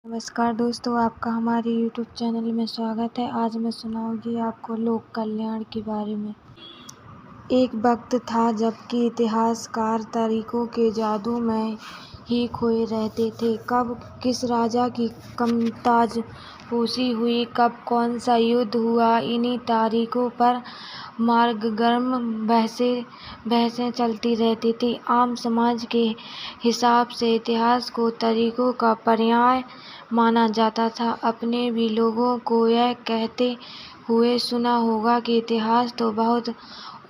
नमस्कार दोस्तों, आपका हमारे यूट्यूब चैनल में स्वागत है। आज मैं सुनाऊंगी आपको लोक कल्याण के बारे में। एक वक्त था जबकि इतिहासकार तारीखों के जादू में ही खोए रहते थे। कब किस राजा की कमताज पोशी हुई, कब कौन सा युद्ध हुआ, इन्हीं तारीखों पर मार्गगर्म बहसें चलती रहती थी। आम समाज के हिसाब से इतिहास को तारीखों का पर्याय माना जाता था। अपने भी लोगों को यह कहते हुए सुना होगा कि इतिहास तो बहुत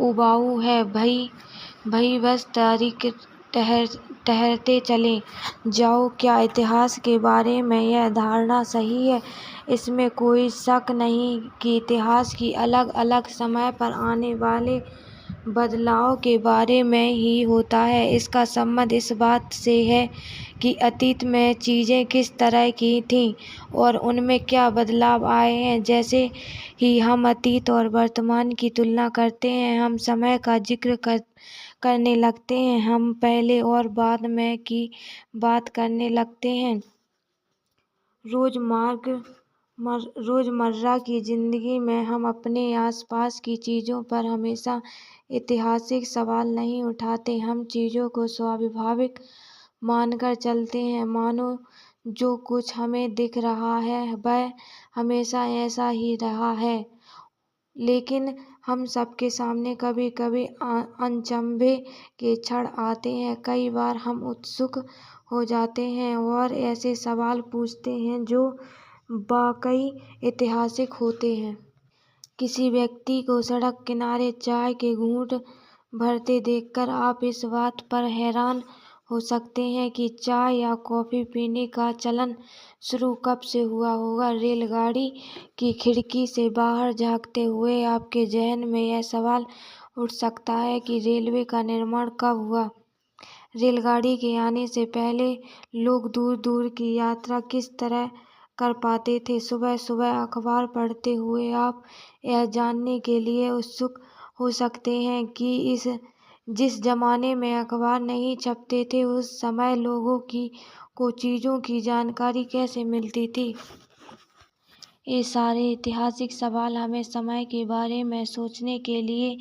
उबाऊ है भई बस तारीख ठहरते चले जाओ। क्या इतिहास के बारे में यह धारणा सही है? इसमें कोई शक नहीं कि इतिहास की अलग अलग समय पर आने वाले बदलाव के बारे में ही होता है। इसका संबंध इस बात से है कि अतीत में चीज़ें किस तरह की थीं और उनमें क्या बदलाव आए हैं। जैसे ही हम अतीत और वर्तमान की तुलना करते हैं, हम समय का जिक्र करने लगते हैं, हम पहले और बाद में की बात करने लगते हैं। रोज़मर्रा की ज़िंदगी में हम अपने आसपास की चीज़ों पर हमेशा ऐतिहासिक सवाल नहीं उठाते। हम चीज़ों को स्वाभाविक मानकर चलते हैं, मानो जो कुछ हमें दिख रहा है वह हमेशा ऐसा ही रहा है। लेकिन हम सबके सामने कभी कभी अचंभे के क्षण आते हैं। कई बार हम उत्सुक हो जाते हैं और ऐसे सवाल पूछते हैं जो वाकई ऐतिहासिक होते हैं। किसी व्यक्ति को सड़क किनारे चाय के घूंट भरते देखकर आप इस बात पर हैरान हो सकते हैं कि चाय या कॉफ़ी पीने का चलन शुरू कब से हुआ होगा। रेलगाड़ी की खिड़की से बाहर झांकते हुए आपके ज़हन में यह सवाल उठ सकता है कि रेलवे का निर्माण कब हुआ। रेलगाड़ी के आने से पहले लोग दूर दूर की यात्रा किस तरह कर पाते थे। सुबह सुबह अखबार पढ़ते हुए आप यह जानने के लिए उत्सुक हो सकते हैं कि जिस जमाने में अखबार नहीं छपते थे, उस समय लोगों को चीज़ों की जानकारी कैसे मिलती थी। ये सारे ऐतिहासिक सवाल हमें समय के बारे में सोचने के लिए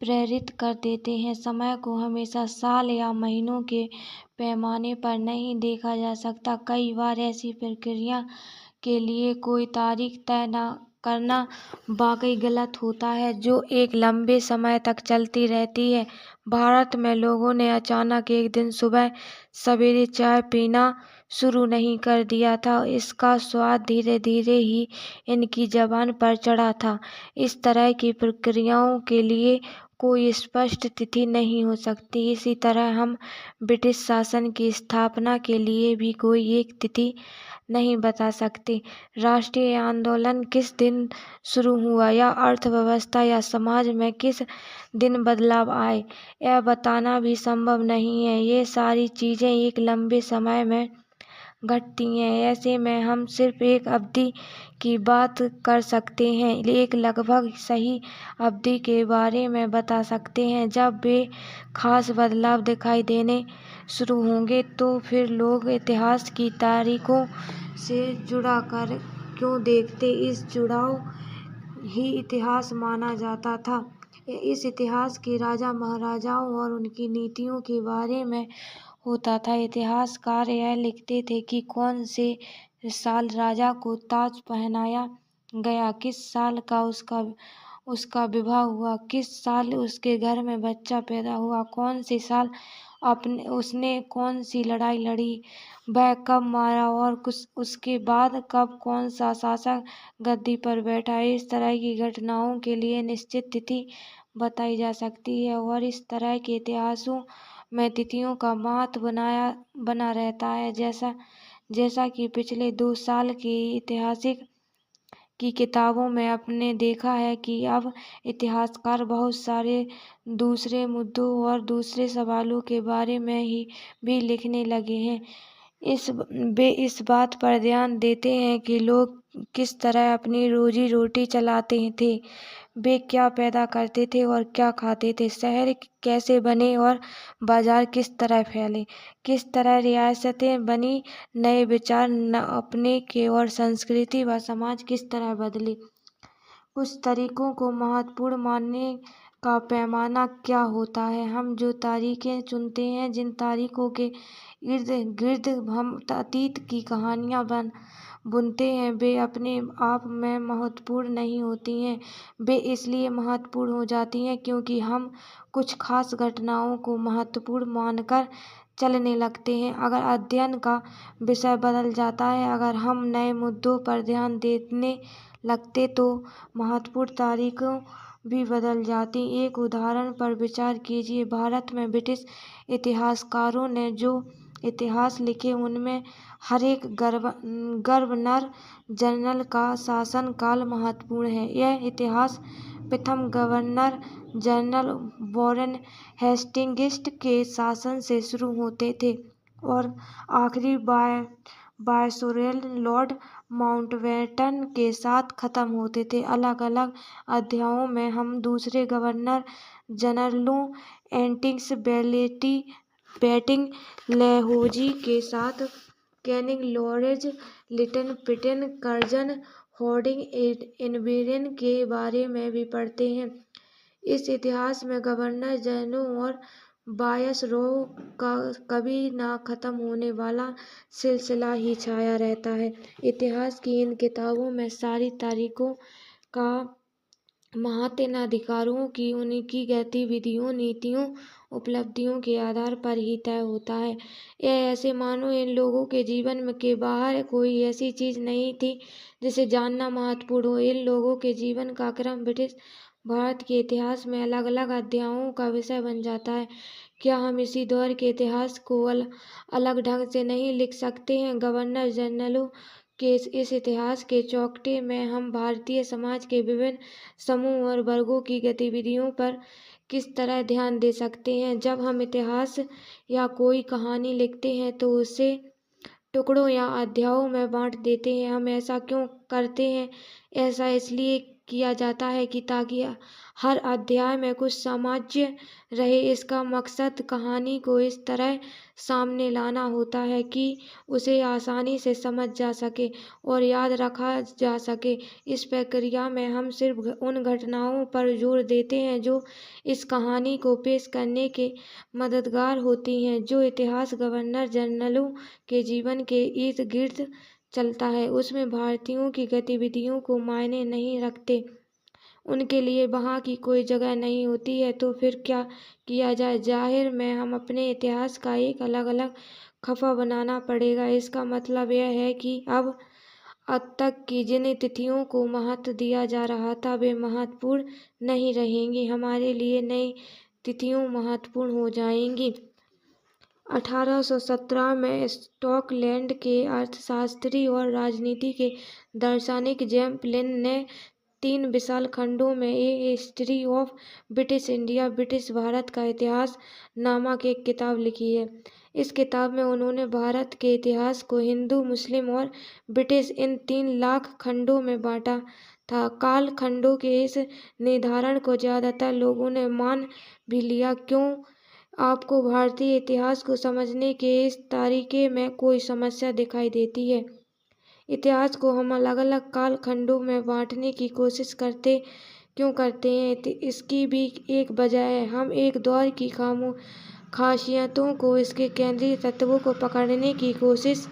प्रेरित कर देते हैं। समय को हमेशा साल या महीनों के पैमाने पर नहीं देखा जा सकता। कई बार ऐसी प्रक्रिया के लिए कोई तारीख तय न करना वाकई गलत होता है, जो एक लंबे समय तक चलती रहती है। भारत में लोगों ने अचानक एक दिन सुबह सवेरे चाय पीना शुरू नहीं कर दिया था। इसका स्वाद धीरे धीरे ही इनकी ज़बान पर चढ़ा था। इस तरह की प्रक्रियाओं के लिए कोई स्पष्ट तिथि नहीं हो सकती। इसी तरह हम ब्रिटिश शासन की स्थापना के लिए भी कोई एक तिथि नहीं बता सकते। राष्ट्रीय आंदोलन किस दिन शुरू हुआ या अर्थव्यवस्था या समाज में किस दिन बदलाव आए, यह बताना भी संभव नहीं है। ये सारी चीज़ें एक लंबे समय में घटती हैं। ऐसे में हम सिर्फ एक अवधि की बात कर सकते हैं, एक लगभग सही अवधि के बारे में बता सकते हैं। जब वे खास बदलाव दिखाई देने शुरू होंगे तो फिर लोग इतिहास की तारीखों से जुड़ा कर क्यों देखते। इस जुड़ाव ही इतिहास माना जाता था। इस इतिहास के राजा महाराजाओं और उनकी नीतियों के बारे में होता था। इतिहासकार यह लिखते थे कि कौन से साल राजा को ताज पहनाया गया, किस साल का उसका विवाह हुआ, किस साल उसके घर में बच्चा पैदा हुआ, कौन से साल उसने कौन सी लड़ाई लड़ी, वह कब मारा और उसके बाद कब कौन सा शासक गद्दी पर बैठा। इस तरह की घटनाओं के लिए निश्चित तिथि बताई जा सकती है और इस तरह के इतिहासों में तिथियों का महत्व बना रहता है। जैसा कि पिछले 2 साल की इतिहासिक की किताबों में आपने देखा है कि अब इतिहासकार बहुत सारे दूसरे मुद्दों और दूसरे सवालों के बारे में भी लिखने लगे हैं। वे इस बात पर ध्यान देते हैं कि लोग किस तरह अपनी रोजी रोटी चलाते थे, वे क्या पैदा करते थे और क्या खाते थे, शहर कैसे बने और बाजार किस तरह फैले, किस तरह रियासतें बनी, नए विचार न अपने के और संस्कृति व समाज किस तरह बदले। कुछ तरीकों को महत्वपूर्ण मानने का पैमाना क्या होता है। हम जो तारीखें चुनते हैं, जिन तारीखों के इर्द गिर्द हम अतीत की कहानियाँ बुनते हैं, वे अपने आप में महत्वपूर्ण नहीं होती हैं। वे इसलिए महत्वपूर्ण हो जाती हैं क्योंकि हम कुछ खास घटनाओं को महत्वपूर्ण मानकर चलने लगते हैं। अगर अध्ययन का विषय बदल जाता है, अगर हम नए मुद्दों पर ध्यान देने लगते तो महत्वपूर्ण तारीखें भी बदल जाती। एक उदाहरण पर विचार कीजिए। भारत में ब्रिटिश इतिहासकारों ने जो इतिहास लिखे, उनमें हर एक गवर्नर जनरल का शासन काल महत्वपूर्ण है। यह इतिहास प्रथम गवर्नर जनरल वॉरेन हेस्टिंग्स के शासन से शुरू होते थे और आखिरी वायसरॉय लॉर्ड माउंटबेटन के साथ खत्म होते थे। अलग अलग अध्यायों में हम दूसरे गवर्नर जनरलों एंटिस बेटिंग डलहौजी के साथ, कैनिंग लॉरेंस, लिटन पिटन, कर्जन, हार्डिंग, इरविन के बारे में भी पढ़ते हैं। इस इतिहास में गवर्नर जनरलों और वायसरॉय का कभी न खत्म होने वाला सिलसिला ही छाया रहता है। इतिहास की इन किताबों में सारी तारीखों का महत्व इन अधिकारों की उनकी गतिविधियों, नीतियों, उपलब्धियों के आधार पर ही तय होता है। यह ऐसे मानो इन लोगों के जीवन के बाहर कोई ऐसी चीज नहीं थी जिसे जानना महत्वपूर्ण हो। इन लोगों के जीवन का क्रम ब्रिटिश भारत के इतिहास में अलग अलग अध्यायों का विषय बन जाता है। क्या हम इसी दौर के इतिहास को अलग ढंग से नहीं लिख सकते हैं? गवर्नर जनरलों के इस इतिहास के चौखटे में हम भारतीय समाज के विभिन्न समूह और वर्गों की गतिविधियों पर किस तरह ध्यान दे सकते हैं? जब हम इतिहास या कोई कहानी लिखते हैं तो उसे टुकड़ों या अध्यायों में बांट देते हैं। हम ऐसा क्यों करते हैं? ऐसा इसलिए किया जाता है कि ताकि हर अध्याय में कुछ सामंजस्य रहे। इसका मकसद कहानी को इस तरह सामने लाना होता है कि उसे आसानी से समझ जा सके और याद रखा जा सके। इस प्रक्रिया में हम सिर्फ उन घटनाओं पर जोर देते हैं जो इस कहानी को पेश करने के मददगार होती हैं। जो इतिहास गवर्नर जनरलों के जीवन के इर्द गिर्द चलता है, उसमें भारतीयों की गतिविधियों को मायने नहीं रखते, उनके लिए वहाँ की कोई जगह नहीं होती है। तो फिर क्या किया जाए? जाहिर में हम अपने इतिहास का एक अलग अलग खफा बनाना पड़ेगा। इसका मतलब यह है कि अब तक की जिन तिथियों को महत्व दिया जा रहा था, वे महत्वपूर्ण नहीं रहेंगी। हमारे लिए नई तिथियां महत्वपूर्ण हो जाएंगी। 1817 में स्कॉटलैंड के अर्थशास्त्री और राजनीति के दार्शनिक जेम्स लिन ने 3 विशाल खंडों में a history of British India, British Bharat का इतिहास नामक एक किताब लिखी है। इस किताब में उन्होंने भारत के इतिहास को हिंदू, मुस्लिम और ब्रिटिश इन 3 लाख खंडों में बांटा था। काल खंडों के इस निर्धारण को ज्यादातर लोगों ने मान भी लिया। क्यों आपको भारतीय इतिहास को समझने के इस तरीके में कोई समस्या दिखाई देती है? इतिहास को हम अलग अलग काल खंडों में बांटने की कोशिश क्यों करते हैं? इसकी भी एक वजह है। हम एक दौर की खासियतों को, इसके केंद्रीय तत्वों को पकड़ने की कोशिश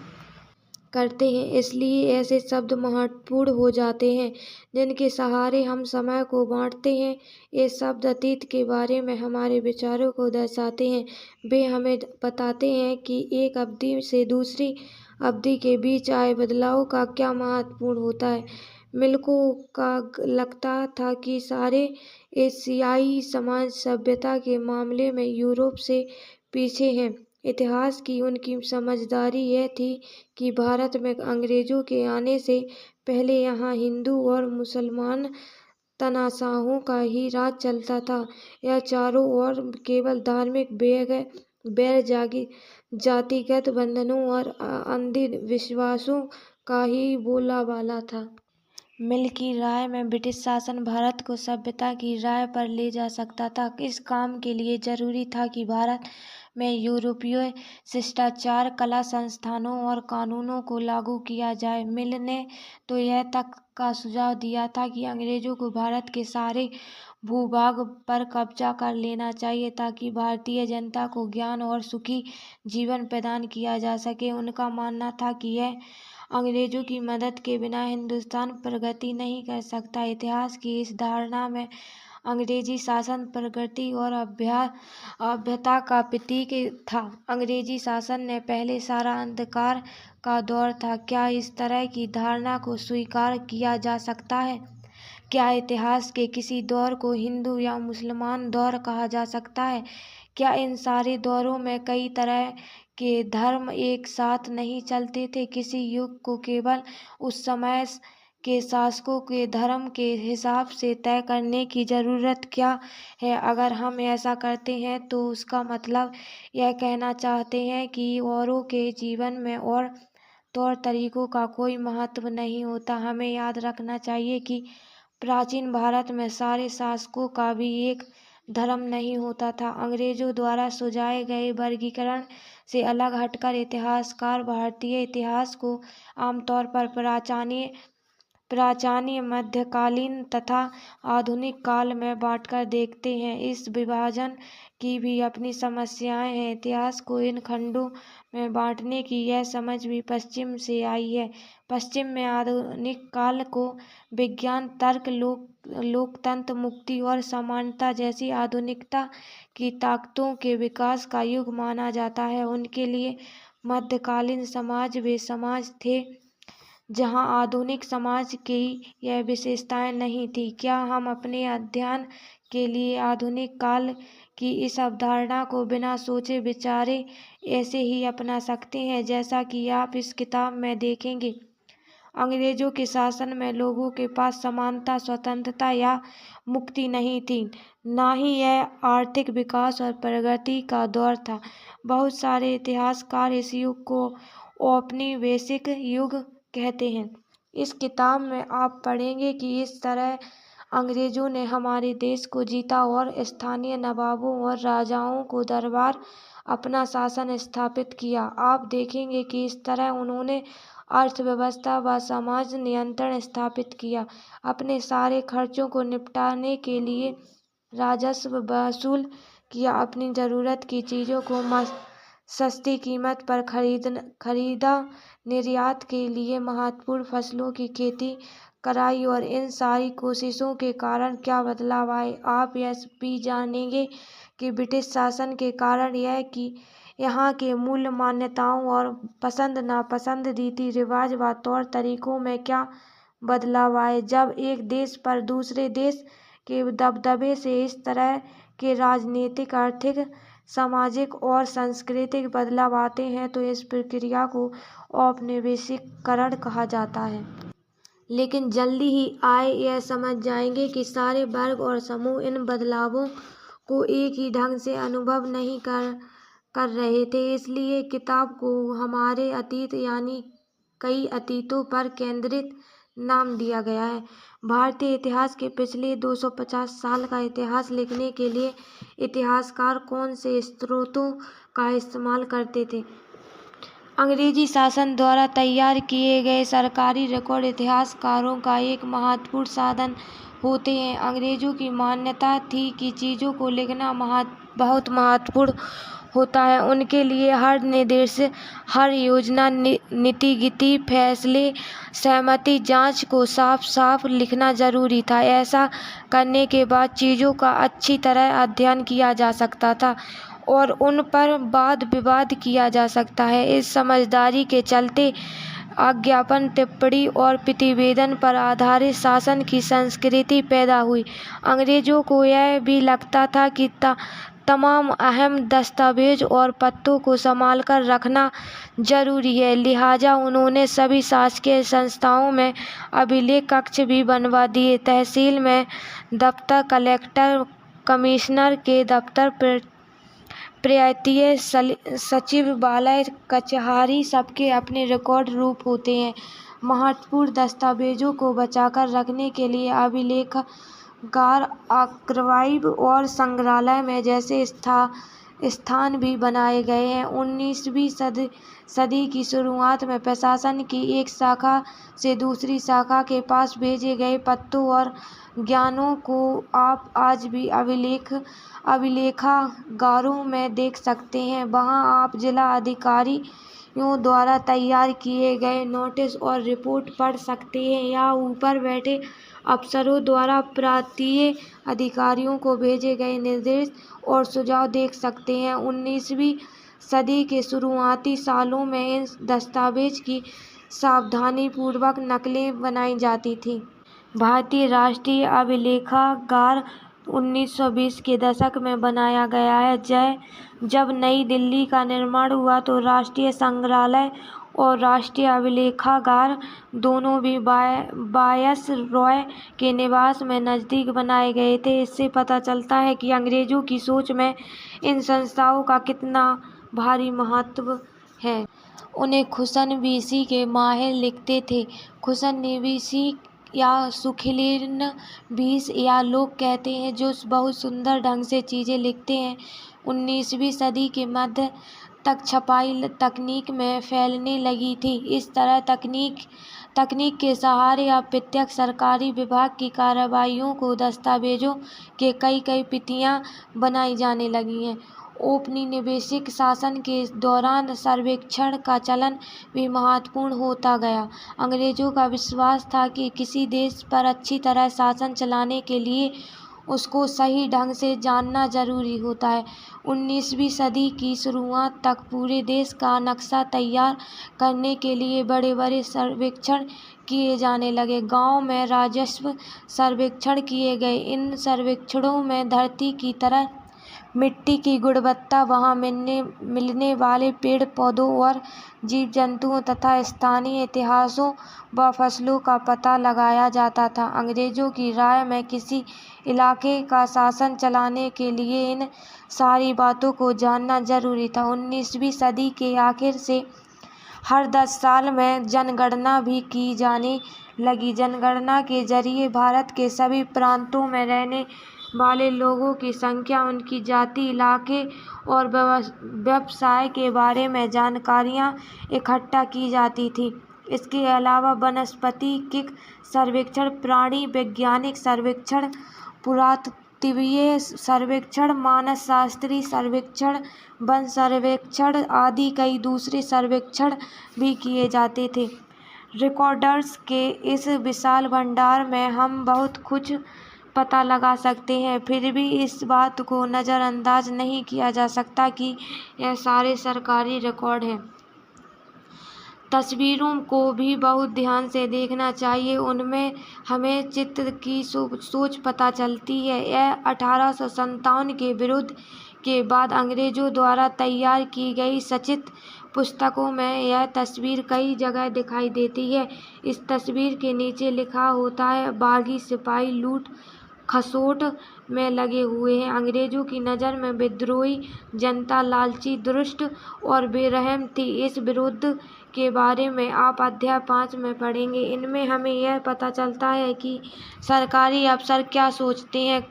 करते हैं। इसलिए ऐसे शब्द महत्वपूर्ण हो जाते हैं जिनके सहारे हम समय को बांटते हैं। ये शब्द अतीत के बारे में हमारे विचारों को दर्शाते हैं। वे हमें बताते हैं कि एक अवधि से दूसरी अवधि के बीच आए बदलाव का क्या महत्वपूर्ण होता है। मिल्को का लगता था कि सारे एशियाई समाज सभ्यता के मामले में यूरोप से पीछे हैं। इतिहास की उनकी समझदारी यह थी कि भारत में अंग्रेजों के आने से पहले यहाँ हिंदू और मुसलमान तानाशाहों का ही राज चलता था। यह चारों ओर केवल धार्मिक बैर जातिगत बंधनों और अंधविश्वासों का ही बोलबाला था। मिल की राय में ब्रिटिश शासन भारत को सभ्यता की राह पर ले जा सकता था। इस काम के लिए जरूरी था कि भारत में यूरोपीय शिष्टाचार, कला, संस्थानों और कानूनों को लागू किया जाए। मिल ने तो यह तक का सुझाव दिया था कि अंग्रेजों को भारत के सारे भूभाग पर कब्जा कर लेना चाहिए ताकि भारतीय जनता को ज्ञान और सुखी जीवन प्रदान किया जा सके। उनका मानना था कि यह अंग्रेजों की मदद के बिना हिंदुस्तान प्रगति नहीं कर सकता। इतिहास की इस धारणा में अंग्रेजी शासन प्रगति और सभ्यता का प्रतीक था। अंग्रेजी शासन ने पहले सारा अंधकार का दौर था। क्या इस तरह की धारणा को स्वीकार किया जा सकता है? क्या इतिहास के किसी दौर को हिंदू या मुसलमान दौर कहा जा सकता है? क्या इन सारे दौरों में कई तरह के धर्म एक साथ नहीं चलते थे? किसी युग को केवल उस समय के शासकों के धर्म के हिसाब से तय करने की जरूरत क्या है? अगर हम ऐसा करते हैं तो उसका मतलब यह कहना चाहते हैं कि औरों के जीवन में और तौर तरीकों का कोई महत्व नहीं होता। हमें याद रखना चाहिए कि प्राचीन भारत में सारे शासकों का भी एक धर्म नहीं होता था। अंग्रेजों द्वारा सुझाए गए वर्गीकरण से अलग हटकर इतिहासकार भारतीय इतिहास को आमतौर पर प्राचीन, मध्यकालीन तथा आधुनिक काल में बांटकर देखते हैं। इस विभाजन की भी अपनी समस्याएं हैं। इतिहास को इन खंडों में बांटने की यह समझ भी पश्चिम से आई है। पश्चिम में आधुनिक काल को विज्ञान, तर्क, लोकतंत्र, मुक्ति और समानता जैसी आधुनिकता की ताकतों के विकास का युग माना जाता है। उनके लिए मध्यकालीन समाज वे समाज थे जहाँ आधुनिक समाज की यह विशेषताएं नहीं थी। क्या हम अपने अध्ययन के लिए आधुनिक काल की इस अवधारणा को बिना सोचे विचारे ऐसे ही अपना सकते हैं जैसा कि आप इस किताब में देखेंगे? अंग्रेजों के शासन में लोगों के पास समानता, स्वतंत्रता या मुक्ति नहीं थी। ना ही यह आर्थिक विकास और प्रगति का दौर था। बहुत सारे इतिहासकार इस युग को औपनिवेशिक युग कहते हैं। इस किताब में आप पढ़ेंगे कि इस तरह अंग्रेजों ने हमारे देश को जीता और स्थानीय नवाबों और राजाओं को दरबार अपना शासन स्थापित किया। आप देखेंगे कि इस तरह उन्होंने अर्थव्यवस्था व समाज नियंत्रण स्थापित किया। अपने सारे खर्चों को निपटाने के लिए राजस्व वसूल किया। अपनी जरूरत की चीजों को सस्ती कीमत पर खरीदा। निर्यात के लिए महत्वपूर्ण फसलों की खेती कराई और इन सारी कोशिशों के कारण क्या बदलाव आए? आप यह भी जानेंगे कि ब्रिटिश शासन के कारण यह कि यहाँ के मूल मान्यताओं और पसंद नापसंद, रीति रिवाज व तौर तरीकों में क्या बदलाव आए। जब एक देश पर दूसरे देश के दबदबे से इस तरह के राजनीतिक, आर्थिक, सामाजिक और सांस्कृतिक बदलाव आते हैं तो इस प्रक्रिया को औपनिवेशीकरण कहा जाता है। लेकिन जल्दी ही आए यह समझ जाएंगे कि सारे वर्ग और समूह इन बदलावों को एक ही ढंग से अनुभव नहीं कर रहे थे। इसलिए किताब को हमारे अतीत यानी कई अतीतों पर केंद्रित नाम दिया गया है। भारतीय इतिहास के पिछले 250 साल का इतिहास लिखने के लिए इतिहासकार कौन से स्रोतों का इस्तेमाल करते थे? अंग्रेजी शासन द्वारा तैयार किए गए सरकारी रिकॉर्ड इतिहासकारों का एक महत्वपूर्ण साधन होते हैं। अंग्रेजों की मान्यता थी कि चीज़ों को लिखना बहुत महत्वपूर्ण होता है। उनके लिए हर निर्देश, हर योजना, नीति, फैसले, सहमति, जांच को साफ साफ लिखना जरूरी था। ऐसा करने के बाद चीज़ों का अच्छी तरह अध्ययन किया जा सकता था और उन पर वाद विवाद किया जा सकता है। इस समझदारी के चलते अज्ञापन, टिप्पणी और प्रतिवेदन पर आधारित शासन की संस्कृति पैदा हुई। अंग्रेजों को यह भी लगता था कि तमाम अहम दस्तावेज और पत्रों को संभाल कर रखना जरूरी है। लिहाजा उन्होंने सभी शासकीय संस्थाओं में अभिलेख कक्ष भी बनवा दिए। तहसील में दफ्तर, कलेक्टर, कमिश्नर के दफ्तर, प्रांतीय सचिवालय, कचहरी सबके अपने रिकॉर्ड रूप होते हैं। महत्वपूर्ण दस्तावेजों को बचाकर रखने के लिए अभिलेखागार, आर्काइव और संग्रहालय में जैसे स्थान भी बनाए गए हैं। 19वीं सदी की शुरुआत में प्रशासन की एक शाखा से दूसरी शाखा के पास भेजे गए पत्रों और ज्ञानों को आप आज भी अभिलेखागारों में देख सकते हैं। वहां आप जिला अधिकारियों द्वारा तैयार किए गए नोटिस और रिपोर्ट पढ़ सकते हैं या ऊपर बैठे अफसरों द्वारा प्रांतीय अधिकारियों को भेजे गए निर्देश और सुझाव देख सकते हैं। 19वीं सदी के शुरुआती सालों में इन दस्तावेज की सावधानीपूर्वक नकलें बनाई जाती थीं। भारतीय राष्ट्रीय अभिलेखागार 1920 के दशक में बनाया गया है। जब नई दिल्ली का निर्माण हुआ तो राष्ट्रीय संग्रहालय और राष्ट्रीय अभिलेखागार दोनों भी वायसरॉय के निवास में नजदीक बनाए गए थे। इससे पता चलता है कि अंग्रेजों की सोच में इन संस्थाओं का कितना भारी महत्व है। उन्हें खुशनबीसी के माहिर लिखते थे। खुशनबीसी या सुखिलनबीस या लोग कहते हैं जो बहुत सुंदर ढंग से चीजें लिखते हैं। 19वीं सदी के मध्य तक छपाई तकनीक में फैलने लगी थी। इस तरह तकनीक के सहारे अब प्रत्यक्ष सरकारी विभाग की कार्रवाइयों को दस्तावेजों के कई प्रतियां बनाई जाने लगी हैं। औपनिवेशिक शासन के दौरान सर्वेक्षण का चलन भी महत्वपूर्ण होता गया। अंग्रेजों का विश्वास था कि किसी देश पर अच्छी तरह शासन चलाने के लिए उसको सही ढंग से जानना जरूरी होता है। 19वीं सदी की शुरुआत तक पूरे देश का नक्शा तैयार करने के लिए बड़े बड़े सर्वेक्षण किए जाने लगे। गांव में राजस्व सर्वेक्षण किए गए। इन सर्वेक्षणों में धरती की तरह मिट्टी की गुणवत्ता, वहां मिलने वाले पेड़ पौधों और जीव जंतुओं तथा स्थानीय इतिहासों व फसलों का पता लगाया जाता था। अंग्रेजों की राय में किसी इलाके का शासन चलाने के लिए इन सारी बातों को जानना जरूरी था। 19वीं सदी के आखिर से हर 10 साल में जनगणना भी की जाने लगी। जनगणना के जरिए भारत के सभी प्रांतों में रहने वाले लोगों की संख्या, उनकी जाति, इलाके और व्यवसाय के बारे में जानकारियां इकट्ठा की जाती थी। इसके अलावा वनस्पतिक सर्वेक्षण, प्राणी वैज्ञानिक सर्वेक्षण, पुरातत्वीय सर्वेक्षण, मानसशास्त्री सर्वेक्षण, वन सर्वेक्षण आदि कई दूसरे सर्वेक्षण भी किए जाते थे। रिकॉर्ड्स के इस विशाल भंडार में हम बहुत कुछ पता लगा सकते हैं, फिर भी इस बात को नज़रअंदाज नहीं किया जा सकता कि यह सारे सरकारी रिकॉर्ड हैं। तस्वीरों को भी बहुत ध्यान से देखना चाहिए। उनमें हमें चित्र की सोच पता चलती है। यह 1857 के विरोध के बाद अंग्रेजों द्वारा तैयार की गई सचित्र पुस्तकों में यह तस्वीर कई जगह दिखाई देती है। इस तस्वीर के नीचे लिखा होता है, बागी सिपाही लूट खसोट में लगे हुए हैं। अंग्रेजों की नज़र में विद्रोही जनता लालची, दुष्ट और बेरहम थी। इस विरोध के बारे में आप अध्याय 5 में पढ़ेंगे। इनमें हमें यह पता चलता है कि सरकारी अफसर क्या सोचते हैं,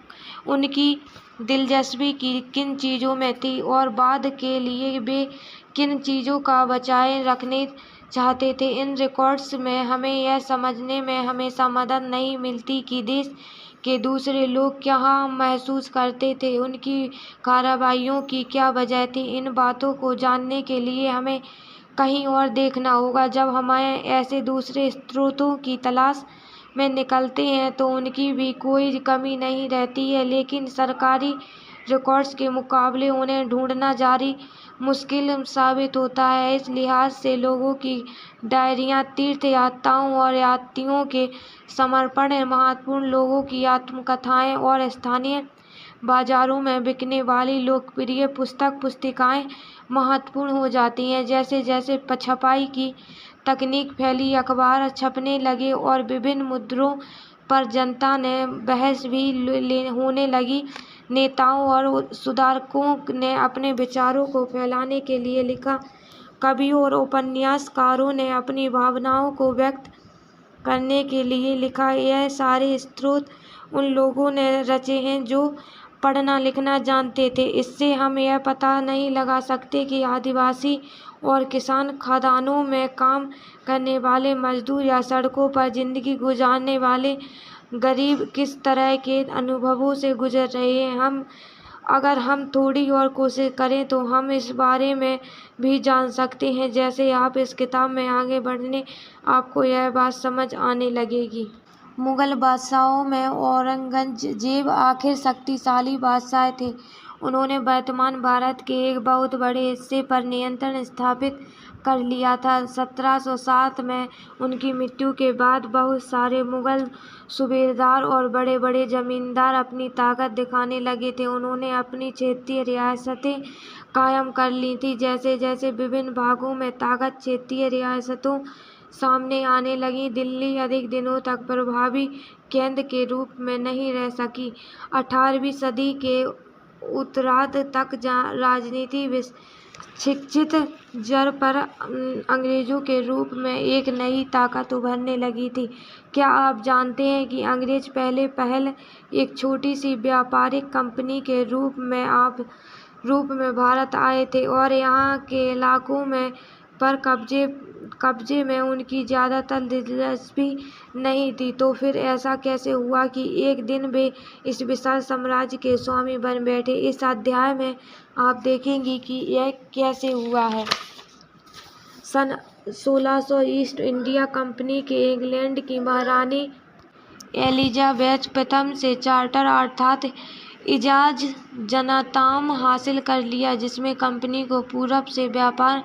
उनकी दिलचस्पी किन चीज़ों में थी और बाद के लिए वे किन चीज़ों का बचाए रखने चाहते थे। इन रिकॉर्ड्स में हमें यह समझने में हमेशा मदद नहीं मिलती कि देश के दूसरे लोग क्या महसूस करते थे, उनकी कार्रवाइयों की क्या वजह थी। इन बातों को जानने के लिए हमें कहीं और देखना होगा। जब हम ऐसे दूसरे स्रोतों की तलाश में निकलते हैं तो उनकी भी कोई कमी नहीं रहती है, लेकिन सरकारी रिकॉर्ड्स के मुकाबले उन्हें ढूंढना जारी मुश्किल साबित होता है। इस लिहाज से लोगों की डायरियाँ, तीर्थ यात्राओं और यात्रियों के समर्पण महत्वपूर्ण, लोगों की आत्मकथाएं और स्थानीय बाजारों में बिकने वाली लोकप्रिय पुस्तिकाएं महत्वपूर्ण हो जाती हैं। जैसे जैसे छपाई की तकनीक फैली, अखबार छपने लगे और विभिन्न मुद्दों पर जनता ने बहस भी होने लगी, नेताओं और सुधारकों ने अपने विचारों को फैलाने के लिए लिखा। कवियों और उपन्यासकारों ने अपनी भावनाओं को व्यक्त करने के लिए लिखा। यह सारे स्रोत उन लोगों ने रचे हैं जो पढ़ना लिखना जानते थे। इससे हम यह पता नहीं लगा सकते कि आदिवासी और किसान, खदानों में काम करने वाले मजदूर या सड़कों पर जिंदगी गुजारने वाले गरीब किस तरह के अनुभवों से गुजर रहे हैं। अगर हम थोड़ी और कोशिश करें तो हम इस बारे में भी जान सकते हैं। जैसे आप इस किताब में आगे बढ़ने आपको यह बात समझ आने लगेगी। मुगल बादशाहों में औरंगजेब आखिर शक्तिशाली बादशाह थे। उन्होंने वर्तमान भारत के एक बहुत बड़े हिस्से पर नियंत्रण स्थापित कर लिया था। 1707 में उनकी मृत्यु के बाद बहुत सारे मुगल सूबेदार और बड़े बड़े जमींदार अपनी ताकत दिखाने लगे थे। उन्होंने अपनी क्षेत्रीय रियासतें कायम कर ली थी। जैसे जैसे विभिन्न भागों में ताकत क्षेत्रीय रियासतों सामने आने लगी, दिल्ली अधिक दिनों तक प्रभावी केंद्र के रूप में नहीं रह सकी। 18वीं सदी के उत्तरार्ध तक राजनीति शिक्षित जड़ पर अंग्रेजों के रूप में एक नई ताकत उभरने लगी थी। क्या आप जानते हैं कि अंग्रेज पहले एक छोटी सी व्यापारिक कंपनी के रूप में भारत आए थे और यहाँ के इलाकों में पर कब्जे में उनकी ज़्यादातर दिलचस्पी नहीं थी। तो फिर ऐसा कैसे हुआ कि एक दिन वे इस विशाल साम्राज्य के स्वामी बन बैठे? इस अध्याय में आप देखेंगे कि यह कैसे हुआ है। सन 1600 ईस्ट इंडिया कंपनी के इंग्लैंड की महारानी एलिजाबेथ प्रथम से चार्टर अर्थात इजाज़तनामा हासिल कर लिया, जिसमें कंपनी को पूरब से व्यापार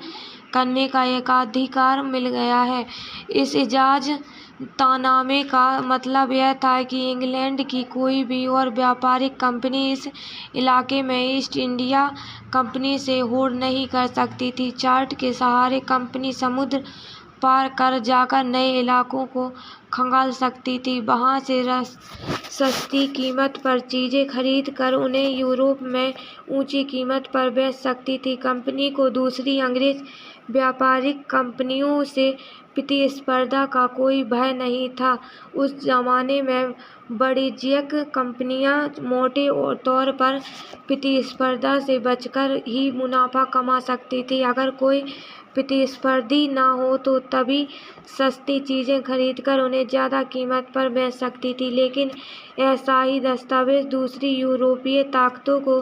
करने का एकाधिकार मिल गया है। इस इजाज़तनामे का मतलब यह था कि इंग्लैंड की कोई भी और व्यापारिक कंपनी इस इलाके में ईस्ट इंडिया कंपनी से होड़ नहीं कर सकती थी। चार्ट के सहारे कंपनी समुद्र पार कर जाकर नए इलाकों को खंगाल सकती थी, वहां से सस्ती कीमत पर चीजें खरीद कर उन्हें यूरोप में ऊंची कीमत पर बेच सकती थी। कंपनी को दूसरी अंग्रेज व्यापारिक कंपनियों से प्रतिस्पर्धा का कोई भय नहीं था। उस जमाने में वाणिज्यिक कंपनियां मोटे तौर पर प्रतिस्पर्धा से बचकर ही मुनाफा कमा सकती थी। अगर कोई प्रतिस्पर्धी न हो तो तभी सस्ती चीजें खरीदकर उन्हें ज़्यादा कीमत पर बेच सकती थी। लेकिन ऐसा ही दस्तावेज दूसरी यूरोपीय ताकतों को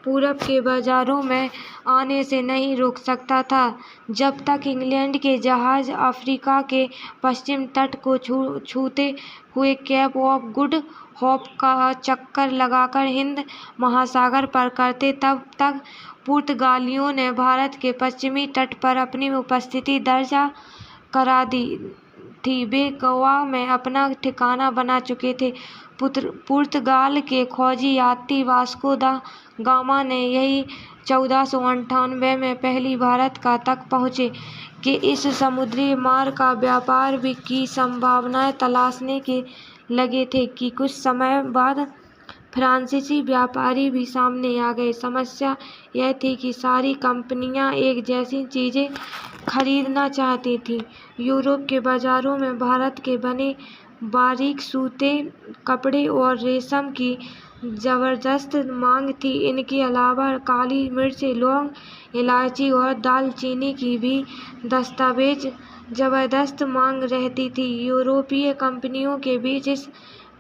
पूरब के बाजारों में आने से नहीं रोक सकता था। जब तक इंग्लैंड के जहाज अफ्रीका के पश्चिम तट को छूते हुए केप ऑफ गुड होप का चक्कर लगाकर हिंद महासागर पर करते, तब तक पुर्तगालियों ने भारत के पश्चिमी तट पर अपनी उपस्थिति दर्ज करा दी थी। वे गोवा में अपना ठिकाना बना चुके थे। पुर्तगाल के खोजी यात्री वास्को दा गामा ने यही 1498 में पहली भारत का तक पहुँचे कि इस समुद्री मार्ग का व्यापार की संभावनाएं तलाशने के लगे थे कि कुछ समय बाद फ्रांसीसी व्यापारी भी सामने आ गए। समस्या यह थी कि सारी कंपनियां एक जैसी चीजें खरीदना चाहती थीं। यूरोप के बाजारों में भारत के बने बारीक सूते कपड़े और रेशम की जबरदस्त मांग थी। इनके अलावा काली मिर्च, लौंग, इलायची और दालचीनी की भी जबरदस्त मांग रहती थी। यूरोपीय कंपनियों के बीच इस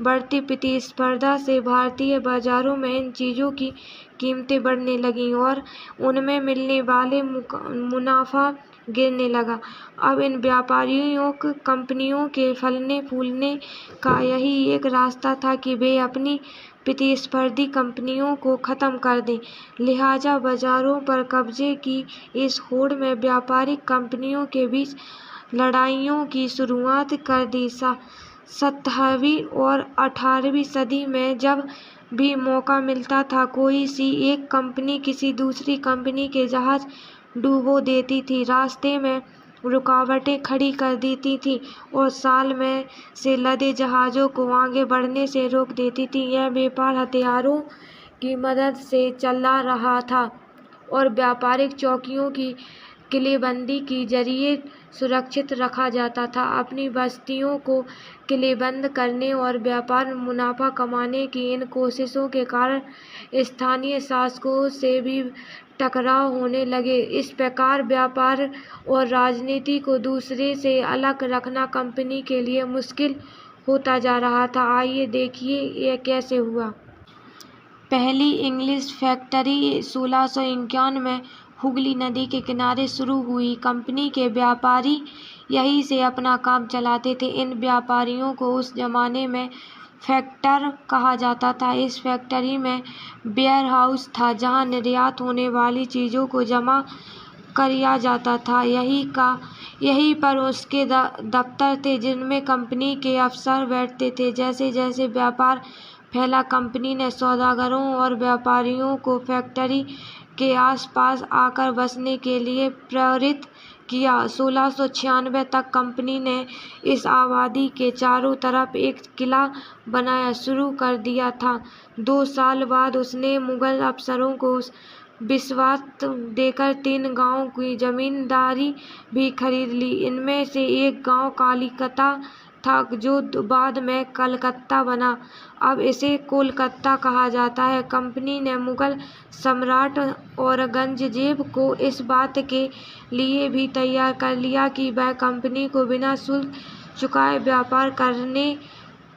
बढ़ती प्रतिस्पर्धा से भारतीय बाजारों में इन चीज़ों की कीमतें बढ़ने लगीं और उनमें मिलने वाले मुनाफा गिरने लगा। अब इन व्यापारियों कंपनियों के फलने फूलने का यही एक रास्ता था कि वे अपनी प्रतिस्पर्धी कंपनियों को खत्म कर दें। लिहाजा बाजारों पर कब्जे की इस होड़ में व्यापारिक कंपनियों के बीच लड़ाइयों की शुरुआत कर दी। 17वीं और 18वीं सदी में जब भी मौका मिलता था, कोई सी एक कंपनी किसी दूसरी कंपनी के जहाज डुबो देती थी, रास्ते में रुकावटें खड़ी कर देती थी और साल में से लदे जहाज़ों को आगे बढ़ने से रोक देती थी। यह व्यापार हथियारों की मदद से चला रहा था और व्यापारिक चौकियों की किलेबंदी के जरिए सुरक्षित रखा जाता था। अपनी बस्तियों को किलेबंद करने और व्यापार मुनाफा कमाने की इन कोशिशों के कारण स्थानीय शासकों से भी टकराव होने लगे। इस प्रकार व्यापार और राजनीति को दूसरे से अलग रखना कंपनी के लिए मुश्किल होता जा रहा था। आइए देखिए यह कैसे हुआ। पहली इंग्लिश फैक्ट्री 1651 में हुगली नदी के किनारे शुरू हुई। कंपनी के व्यापारी यहीं से अपना काम चलाते थे। इन व्यापारियों को उस जमाने में फैक्टर कहा जाता था। इस फैक्ट्री में वेयरहाउस था जहां निर्यात होने वाली चीज़ों को जमा किया जाता था। यहीं पर उसके दफ्तर थे जिनमें कंपनी के अफसर बैठते थे। जैसे जैसे व्यापार फैला, कंपनी ने सौदागरों और व्यापारियों को फैक्ट्री के आसपास आकर बसने के लिए प्रेरित किया। 1696 तक कंपनी ने इस आबादी के चारों तरफ एक किला बनाना शुरू कर दिया था। 2 साल बाद उसने मुगल अफसरों को विश्वास देकर 3 गांवों की जमींदारी भी खरीद ली। इनमें से एक गांव कालिकता था जो बाद में कलकत्ता बना। अब इसे कोलकाता कहा जाता है। कंपनी ने मुगल सम्राट औरंगजेब को इस बात के लिए भी तैयार कर लिया कि वह कंपनी को बिना शुल्क चुकाए व्यापार करने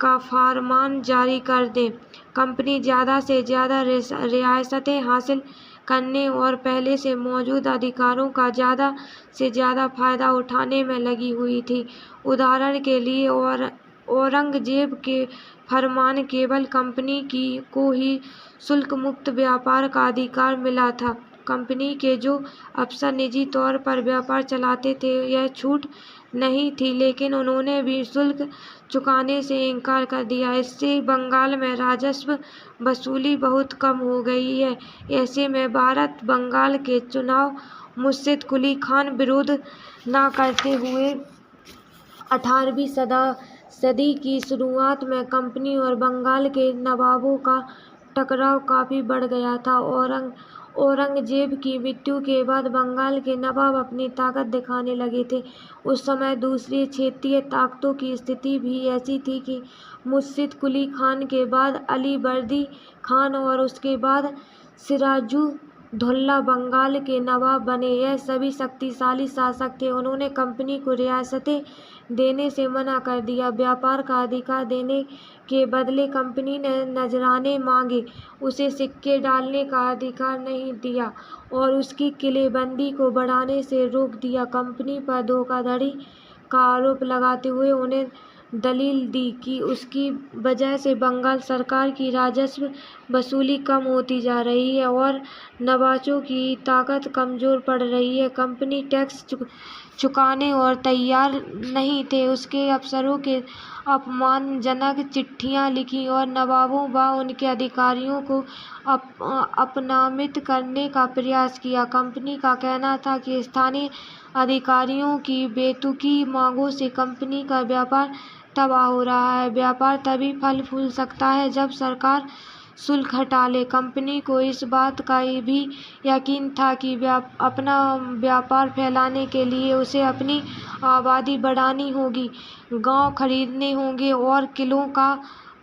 का फरमान जारी कर दे। कंपनी ज़्यादा से ज़्यादा रियायतें हासिल करने और पहले से मौजूद अधिकारों का ज़्यादा से ज़्यादा फायदा उठाने में लगी हुई थी। उदाहरण के लिए औरंगजेब के फरमान केवल कंपनी को ही शुल्क मुक्त व्यापार का अधिकार मिला था। कंपनी के जो अफसर निजी तौर पर व्यापार चलाते थे यह छूट नहीं थी, लेकिन उन्होंने भी शुल्क चुकाने से इनकार कर दिया। इससे बंगाल में राजस्व वसूली बहुत कम हो गई है। ऐसे में भारत बंगाल के चुनाव मुर्शिद कुली खान विरोध न करते हुए 18वीं सदी की शुरुआत में कंपनी और बंगाल के नवाबों का टकराव काफी बढ़ गया था। औरंगजेब की मृत्यु के बाद बंगाल के नवाब अपनी ताकत दिखाने लगे थे। उस समय दूसरी क्षेत्रीय ताकतों की स्थिति भी ऐसी थी कि मुर्शिद कुली खान के बाद अली बर्दी खान और उसके बाद सिराजुद्दौला बंगाल के नवाब बने। यह सभी शक्तिशाली शासक थे। उन्होंने कंपनी को रियासतें देने से मना कर दिया। व्यापार का अधिकार देने के बदले कंपनी ने नजराने मांगे, उसे सिक्के डालने का अधिकार नहीं दिया और उसकी किलेबंदी को बढ़ाने से रोक दिया। कंपनी पर धोखाधड़ी का आरोप लगाते हुए उन्हें दलील दी कि उसकी वजह से बंगाल सरकार की राजस्व वसूली कम होती जा रही है और नवाबों की ताकत कमजोर पड़ रही है। कंपनी टैक्स चुकाने और तैयार नहीं थे। उसके अफसरों के अपमानजनक चिट्ठियां लिखी और नवाबों व उनके अधिकारियों को अपमानित करने का प्रयास किया। कंपनी का कहना था कि स्थानीय अधिकारियों की बेतुकी मांगों से कंपनी का व्यापार तबाह हो रहा है। व्यापार तभी फल फूल सकता है जब सरकार शुल्क हटा ले। कंपनी को इस बात का भी यकीन था कि अपना व्यापार फैलाने के लिए उसे अपनी आबादी बढ़ानी होगी, गांव खरीदने होंगे और किलों का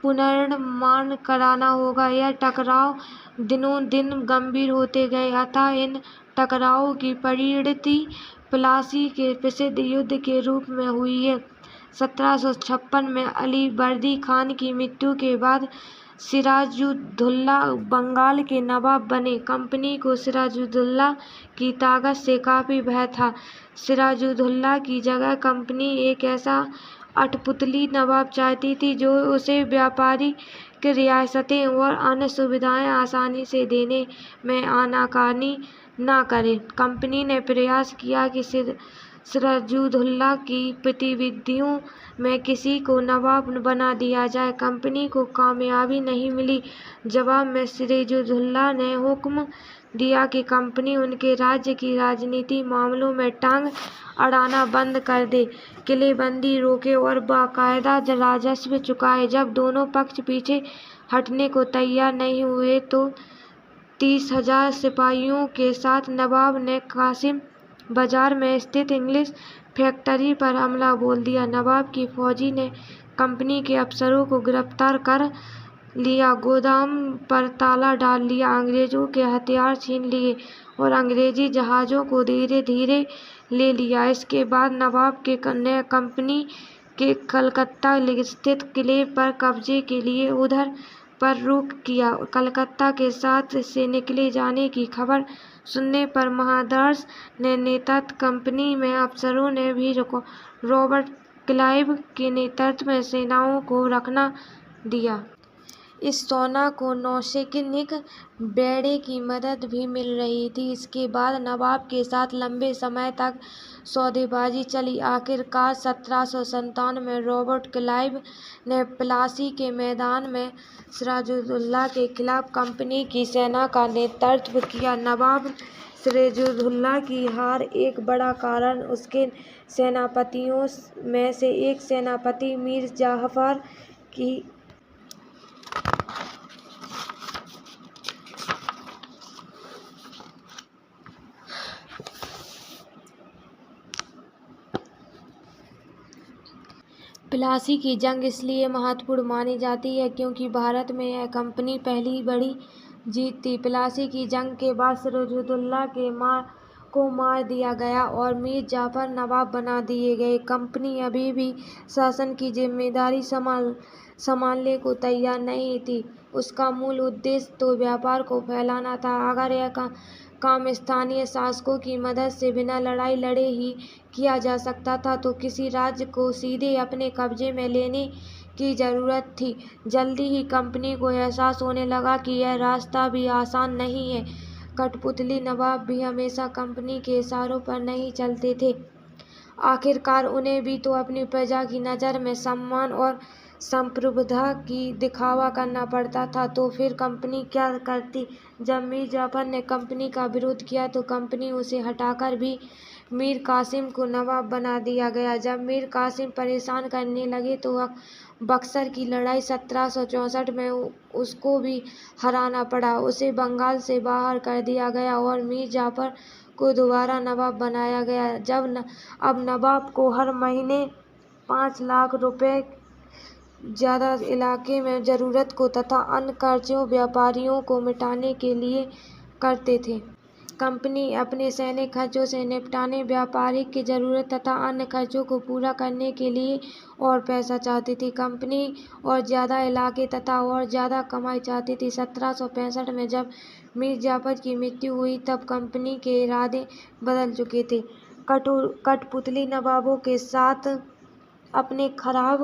पुनर्निर्माण कराना होगा। यह टकराव दिनों दिन गंभीर होते गए, अतः इन टकरावों की परिणति प्लासी के प्रसिद्ध युद्ध के रूप में हुई है। 1756 में अली बर्दी खान की मृत्यु के बाद सिराजुद्दौला बंगाल के नवाब बने। कंपनी को सिराजुद्दौला की ताकत से काफी भय था। सिराजुद्दौला की जगह कंपनी एक ऐसा कठपुतली नवाब चाहती थी जो उसे व्यापारिक रियासतें और अन्य सुविधाएं आसानी से देने में आनाकानी न करे। कंपनी ने प्रयास किया कि सिराजुद्दौला की प्रतिनिधियों में किसी को नवाब बना दिया जाए। कंपनी को कामयाबी नहीं मिली। जवाब में सिराजुद्दौला ने हुक्म दिया कि कंपनी उनके राज्य की राजनीतिक मामलों में टांग अड़ाना बंद कर दे, किलेबंदी रोके और बाकायदा राजस्व चुकाए। जब दोनों पक्ष पीछे हटने को तैयार नहीं हुए तो 30,000 सिपाहियों के साथ नवाब ने कासिम बाजार में स्थित इंग्लिश फैक्ट्री पर हमला बोल दिया। नवाब की फौजी ने कंपनी के अफसरों को गिरफ्तार कर लिया, गोदाम पर ताला डाल लिया, अंग्रेजों के हथियार छीन लिए और अंग्रेजी जहाज़ों को धीरे धीरे ले लिया। इसके बाद नवाब ने कंपनी के कलकत्ता स्थित किले पर कब्जे के लिए उधर पर रुख किया। कलकत्ता के साथ से निकले जाने की खबर सुनने पर महादर्स ने नेतृत्व कंपनी में अफसरों ने भी रॉबर्ट क्लाइव के नेतृत्व में सेनाओं को रखना दिया। इस सेना को नौसैनिक बेड़े की मदद भी मिल रही थी। इसके बाद नवाब के साथ लंबे समय तक सौदेबाजी चली। आखिरकार 1797 में रॉबर्ट क्लाइव ने प्लासी के मैदान में सिराजुद्दौला के खिलाफ कंपनी की सेना का नेतृत्व किया। नवाब सिराजुद्दौला की हार एक बड़ा कारण उसके सेनापतियों में से एक सेनापति मीर जाफर की प्लासी की जंग इसलिए महत्वपूर्ण मानी जाती है क्योंकि भारत में यह कंपनी पहली बड़ी जीत थी। प्लासी की जंग के बाद सिराजुद्दौला को मार दिया गया और मीर जाफर नवाब बना दिए गए। कंपनी अभी भी शासन की जिम्मेदारी संभालने को तैयार नहीं थी। उसका मूल उद्देश्य तो व्यापार को फैलाना था। अगर यह काम स्थानीय शासकों की मदद से बिना लड़ाई लड़े ही किया जा सकता था तो किसी राज्य को सीधे अपने कब्जे में लेने की जरूरत थी। जल्दी ही कंपनी को एहसास होने लगा कि यह रास्ता भी आसान नहीं है। कठपुतली नवाब भी हमेशा कंपनी के इशारों पर नहीं चलते थे। आखिरकार उन्हें भी तो अपनी प्रजा की नज़र में सम्मान और संप्रभुता की दिखावा करना पड़ता था। तो फिर कंपनी क्या करती? जब मीर जाफर ने कंपनी का विरोध किया तो कंपनी उसे हटाकर भी मीर कासिम को नवाब बना दिया गया। जब मीर कासिम परेशान करने लगे तो बक्सर की लड़ाई 1764 में उसको भी हराना पड़ा। उसे बंगाल से बाहर कर दिया गया और मीर जाफर को दोबारा नवाब बनाया गया। अब नवाब को हर महीने 5 लाख रुपए ज़्यादा इलाके में ज़रूरत को तथा अन्य कर्जों व्यापारियों को मिटाने के लिए करते थे। कंपनी अपने सैन्य खर्चों से निपटने, व्यापारिक की जरूरत तथा अन्य खर्चों को पूरा करने के लिए और पैसा चाहती थी। कंपनी और ज़्यादा इलाके तथा और ज़्यादा कमाई चाहती थी। 1765 में जब मीर जाफर की मृत्यु हुई तब कंपनी के इरादे बदल चुके थे। कठपुतली नवाबों के साथ अपने खराब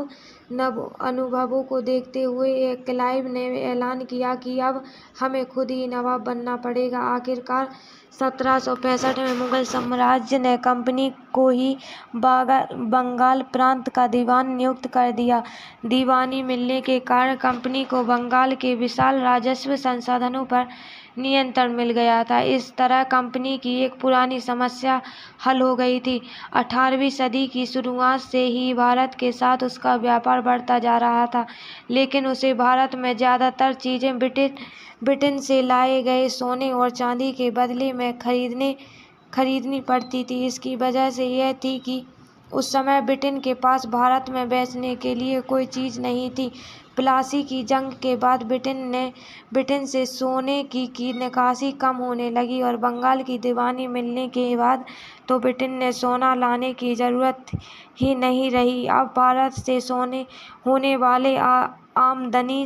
अनुभवों को देखते हुए क्लाइव ने ऐलान किया कि अब हमें खुद ही नवाब बनना पड़ेगा। आखिरकार 1765 में मुगल साम्राज्य ने कंपनी को ही बंगाल प्रांत का दीवान नियुक्त कर दिया। दीवानी मिलने के कारण कंपनी को बंगाल के विशाल राजस्व संसाधनों पर नियंत्रण मिल गया था। इस तरह कंपनी की एक पुरानी समस्या हल हो गई थी। 18वीं सदी की शुरुआत से ही भारत के साथ उसका व्यापार बढ़ता जा रहा था, लेकिन उसे भारत में ज़्यादातर चीज़ें ब्रिटेन से लाए गए सोने और चांदी के बदले में खरीदनी पड़ती थी। इसकी वजह से यह थी कि उस समय ब्रिटेन के पास भारत में बेचने के लिए कोई चीज़ नहीं थी। प्लासी की जंग के बाद ब्रिटेन से सोने की निकासी कम होने लगी और बंगाल की दीवानी मिलने के बाद तो ब्रिटेन ने सोना लाने की ज़रूरत ही नहीं रही। अब भारत से होने वाले आमदनी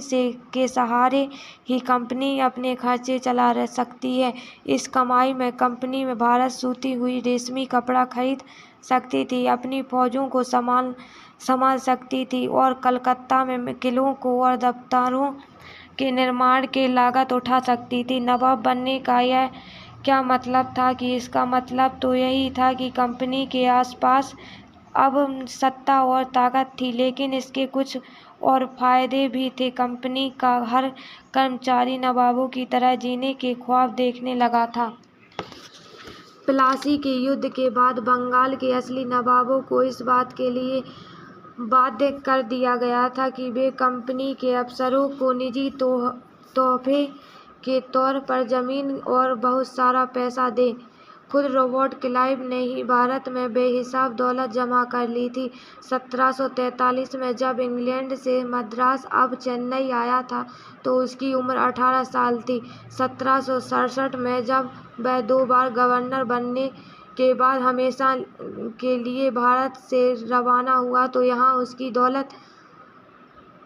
के सहारे ही कंपनी अपने खर्चे चला सकती है। इस कमाई में कंपनी में भारत सूती हुई रेशमी कपड़ा खरीद सकती थी, अपनी फौजों को संभाल सकती थी और कलकत्ता में किलों को और दफ्तरों के निर्माण की लागत उठा सकती थी। नवाब बनने का यह क्या मतलब था कि इसका मतलब तो यही था कि कंपनी के आसपास अब सत्ता और ताकत थी, लेकिन इसके कुछ और फायदे भी थे। कंपनी का हर कर्मचारी नवाबों की तरह जीने के ख्वाब देखने लगा था। प्लासी के युद्ध के बाद बंगाल के असली नवाबों को इस बात के लिए बाध्य कर दिया गया था कि वे कंपनी के अफसरों को निजी तोहफे के तौर पर जमीन और बहुत सारा पैसा दें। खुद रॉबर्ट क्लाइव ने ही भारत में बेहिसाब दौलत जमा कर ली थी। 1743 में जब इंग्लैंड से मद्रास अब चेन्नई आया था तो उसकी उम्र 18 साल थी। 1767 में जब वह 2 बार गवर्नर बनने के बाद हमेशा के लिए भारत से रवाना हुआ तो यहाँ उसकी दौलत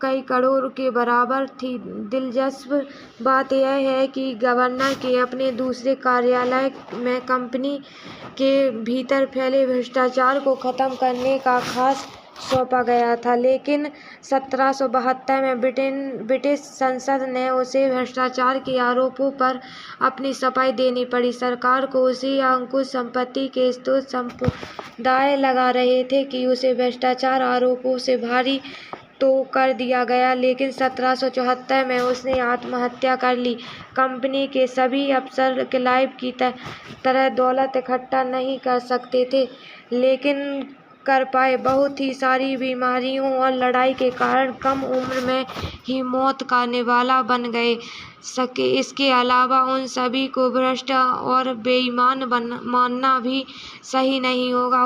कई करोड़ के बराबर थी। दिलचस्प बात यह है कि गवर्नर के अपने दूसरे कार्यालय में कंपनी के भीतर फैले भ्रष्टाचार को खत्म करने का खास सौंपा गया था, लेकिन 1772 में ब्रिटिश संसद ने उसे भ्रष्टाचार के आरोपों पर अपनी सफाई देनी पड़ी। सरकार को उसी अंकुश संपत्ति के स्रोत समुदाय लगा रहे थे कि उसे भ्रष्टाचार आरोपों से भारी तो कर दिया गया, लेकिन 1774 में उसने आत्महत्या कर ली। कंपनी के सभी अफसर क्लाइव की तरह दौलत इकट्ठा नहीं कर सकते थे, लेकिन कर पाए। बहुत ही सारी बीमारियों और लड़ाई के कारण कम उम्र में ही मौत का निवाला बन गए। इसके अलावा उन सभी को भ्रष्ट और बेईमान मानना भी सही नहीं होगा।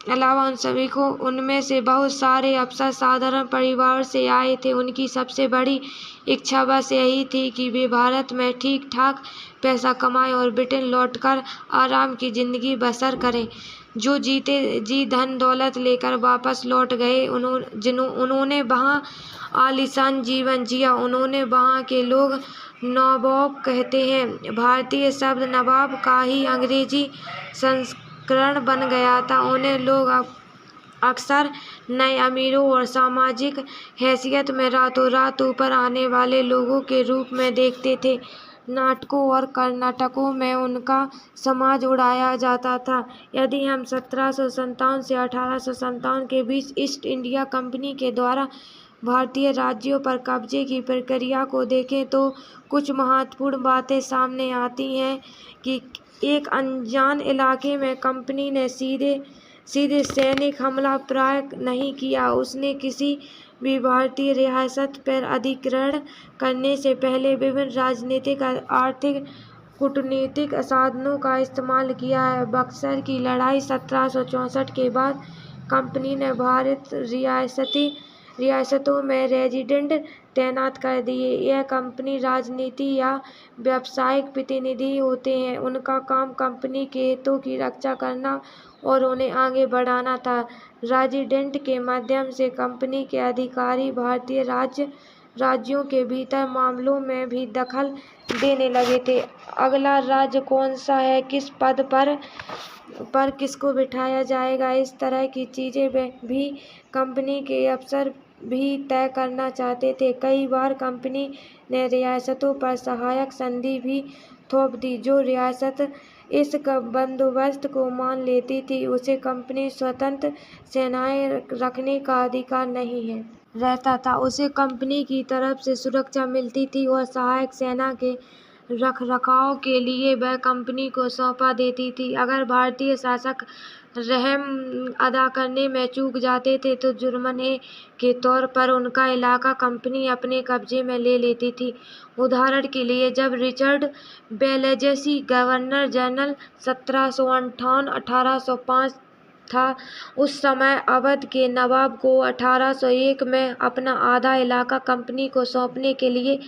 अलावा उन सभी को उनमें से बहुत सारे अफसर साधारण परिवार से आए थे। उनकी सबसे बड़ी इच्छा बस यही थी कि वे भारत में ठीक ठाक पैसा कमाएं और ब्रिटेन लौटकर आराम की जिंदगी बसर करें। जो जीते जी धन दौलत लेकर वापस लौट गए, उन्होंने वहाँ आलीशान जीवन जिया। उन्होंने वहाँ के लोग नवाब कहते हैं। भारतीय शब्द नवाब का ही अंग्रेजी संस्करण बन गया था। उन्हें लोग अक्सर नए अमीरों और सामाजिक हैसियत में रातों रात ऊपर आने वाले लोगों के रूप में देखते थे। नाटकों और कर्नाटकों में उनका समाज उड़ाया जाता था। यदि हम 1757 से 1857 के बीच ईस्ट इंडिया कंपनी के द्वारा भारतीय राज्यों पर कब्जे की प्रक्रिया को देखें तो कुछ महत्वपूर्ण बातें सामने आती हैं कि एक अनजान इलाके में कंपनी ने सीधे सैनिक हमला प्रारंभ नहीं किया। उसने किसी भी भारतीय रियासत पर अधिग्रहण करने से पहले विभिन्न राजनीतिक, आर्थिक, कूटनीतिक साधनों का इस्तेमाल किया है। बक्सर की लड़ाई 1764 के बाद कंपनी ने भारत रियासतों में रेजिडेंट तैनात कर दिए। यह कंपनी राजनीति या व्यावसायिक प्रतिनिधि होते हैं। उनका काम कंपनी के हितों की रक्षा करना और उन्हें आगे बढ़ाना था। रेजिडेंट के माध्यम से कंपनी के अधिकारी भारतीय राज्यों के भीतर मामलों में भी दखल देने लगे थे। अगला राज्य कौन सा है, किस पद पर किसको बिठाया जाएगा, इस तरह की चीजें भी कंपनी के अफसर भी तय करना चाहते थे। कई बार कंपनी ने रियासतों पर सहायक संधि भी थोप दी। जो रियासत इस बंदोबस्त को मान लेती थी उसे कंपनी स्वतंत्र सेनाएं रखने का अधिकार नहीं रहता था। उसे कंपनी की तरफ से सुरक्षा मिलती थी और सहायक सेना के रखरखाव के लिए वह कंपनी को सौंपा देती थी। अगर भारतीय शासक रहम अदा करने में चूक जाते थे तो जुर्माने के तौर पर उनका इलाका कंपनी अपने कब्जे में ले लेती थी। उदाहरण के लिए, जब रिचर्ड बेल्जेसी गवर्नर जनरल 1758-1805 था, उस समय अवध के नवाब को 1801 में अपना आधा इलाका कंपनी को सौंपने के लिए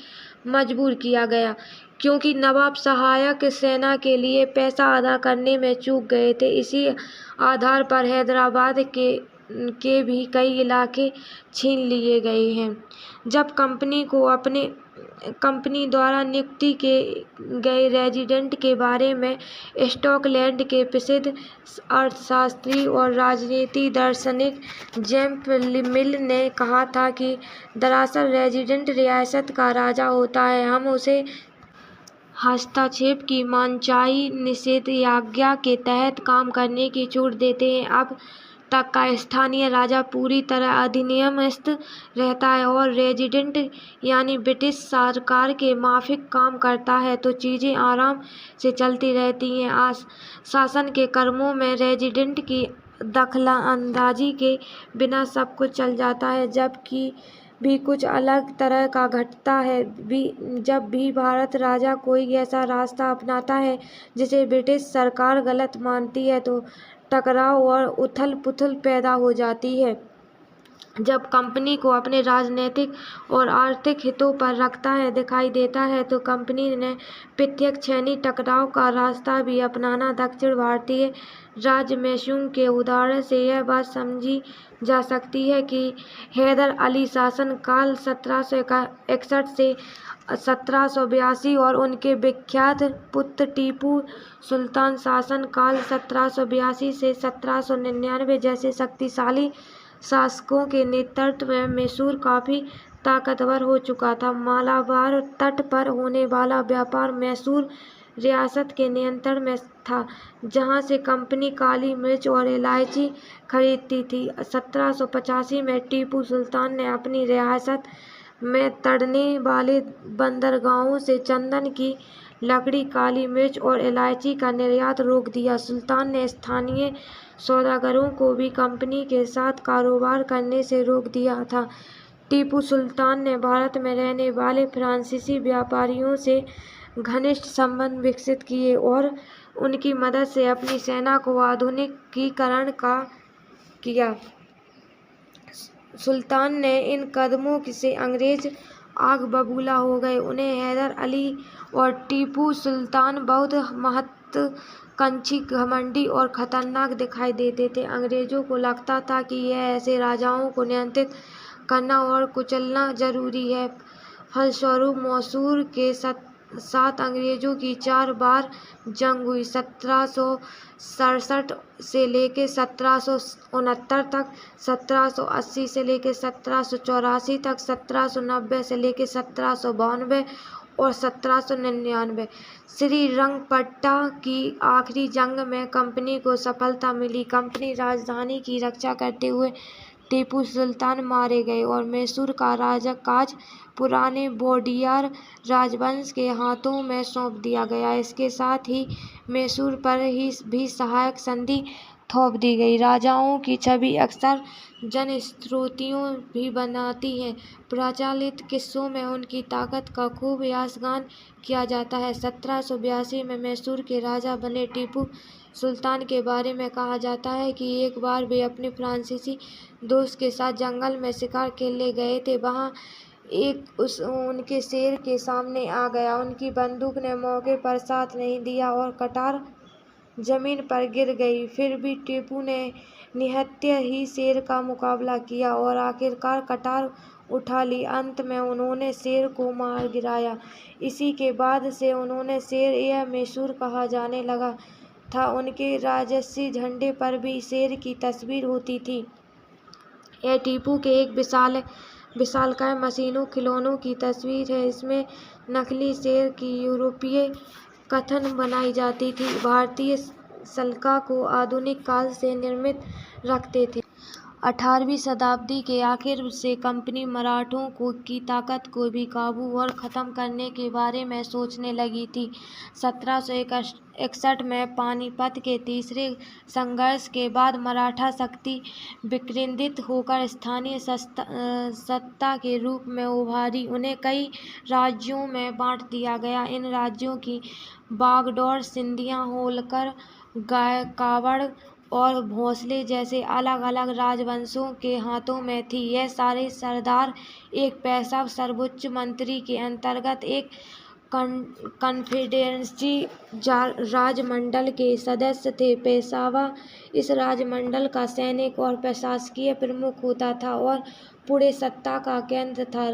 मजबूर किया गया, क्योंकि नवाब सहायक सेना के लिए पैसा अदा करने में चूक गए थे। इसी आधार पर हैदराबाद के भी कई इलाके छीन लिए गए हैं। जब कंपनी द्वारा नियुक्त किए गए रेजिडेंट के बारे में स्कॉटलैंड के प्रसिद्ध अर्थशास्त्री और राजनीति दार्शनिक जेम्स मिल ने कहा था कि दरअसल रेजिडेंट रियासत का राजा होता है। हम उसे हस्तक्षेप की मनचाही निषेधाज्ञा के तहत काम करने की छूट देते हैं। अब तक का स्थानीय राजा पूरी तरह अधिनियमित रहता है और रेजिडेंट यानी ब्रिटिश सरकार के माफिक काम करता है, तो चीजें आराम से चलती रहती हैं। शासन के कर्मों में रेजिडेंट की दखलअंदाजी के बिना सब कुछ चल जाता है। जबकि भी कुछ अलग तरह का घटता है। जब भी भारत राजा कोई ऐसा रास्ता अपनाता है जिसे ब्रिटिश सरकार गलत मानती है तो टकराव और उथल पुथल पैदा हो जाती है। जब कंपनी को अपने राजनीतिक और आर्थिक हितों पर रखता है दिखाई देता है तो कंपनी ने प्रत्यक्ष सैन्य टकराव का रास्ता भी अपनाना। दक्षिण भारतीय राज्य मैसूर के उदाहरण से यह बात समझी जा सकती है कि हैदर अली शासन काल 1761 से 1782 और उनके विख्यात पुत्र टीपू सुल्तान शासन काल 1782 से 1799 जैसे शक्तिशाली शासकों के नेतृत्व में मैसूर काफी ताकतवर हो चुका था। मालाबार तट पर होने वाला व्यापार मैसूर रियासत के नियंत्रण में था, जहां से कंपनी काली मिर्च और इलायची खरीदती थी। 1785 में टीपू सुल्तान ने अपनी रियासत में तड़ने वाले बंदरगाहों से चंदन की लकड़ी, काली मिर्च और इलायची का निर्यात रोक दिया। सुल्तान ने स्थानीय सौदागरों को भी कंपनी के साथ कारोबार करने से रोक दिया था। टीपू सुल्तान ने भारत में रहने वाले फ्रांसीसी व्यापारियों से घनिष्ठ संबंध विकसित किए और उनकी मदद से अपनी सेना को आधुनिकीकरण किया। सुल्तान ने इन कदमों से अंग्रेज आग बबूला हो गए। उन्हें हैदर अली और टीपू सुल्तान बहुत महत्वाकांक्षी, घमंडी और खतरनाक दिखाई देते थे। अंग्रेजों को लगता था कि यह ऐसे राजाओं को नियंत्रित करना और कुचलना जरूरी है। फलस्वरूप मैसूर के साथ अंग्रेजों की 4 बार जंग हुई। 1767 से लेकर 1769 तक, 1780 से लेकर 1784 तक, 1790 से लेकर 1792 और 1799। श्रीरंगपट्टा की आखिरी जंग में कंपनी को सफलता मिली। कंपनी राजधानी की रक्षा करते हुए टीपू सुल्तान मारे गए और मैसूर का राजकाज पुराने वोडेयर राजवंश के हाथों में सौंप दिया गया। इसके साथ ही मैसूर पर भी सहायक संधि थोप दी गई। राजाओं की छवि अक्सर जनश्रुतियों भी बनाती है। प्रचलित किस्सों में उनकी ताकत का खूब यशगान किया जाता है। 1782 में मैसूर के राजा बने टीपू सुल्तान के बारे में कहा जाता है कि एक बार वे अपने फ्रांसीसी दोस्त के साथ जंगल में शिकार खेलने गए थे। वहां उनके शेर के सामने आ गया। उनकी बंदूक ने मौके पर साथ नहीं दिया और कटार जमीन पर गिर गई। फिर भी टीपू ने निहत्थे ही शेर का मुकाबला किया और आखिरकार कटार उठा ली। अंत में उन्होंने शेर को मार गिराया। इसी के बाद से उन्हें शेर-ए-मैसूर कहा जाने लगा था। उनके राजसी झंडे पर भी शेर की तस्वीर होती थी। यह टीपू के एक विशालकाय मशीनों खिलौनों की तस्वीर है। इसमें नकली शेर की यूरोपीय कथन बनाई जाती थी। भारतीय सल्का को आधुनिक काल से निर्मित रखते थे। 18वीं शताब्दी के आखिर से कंपनी मराठों की ताकत को भी काबू और ख़त्म करने के बारे में सोचने लगी थी। 1761 में पानीपत के तीसरे संघर्ष के बाद मराठा शक्ति विकेंद्रित होकर स्थानीय सत्ता के रूप में उभारी। उन्हें कई राज्यों में बांट दिया गया। इन राज्यों की बागडोर सिंधिया, होलकर, गायकवाड़ और भोसले जैसे अलग अलग राजवंशों के हाथों में थी। यह सारे सरदार एक पेशवा सर्वोच्च मंत्री के अंतर्गत एक कन्फेडरेसी राजमंडल के सदस्य थे। पेशवा इस राजमंडल का सैनिक और प्रशासकीय प्रमुख होता था और पूरे सत्ता का केंद्र था।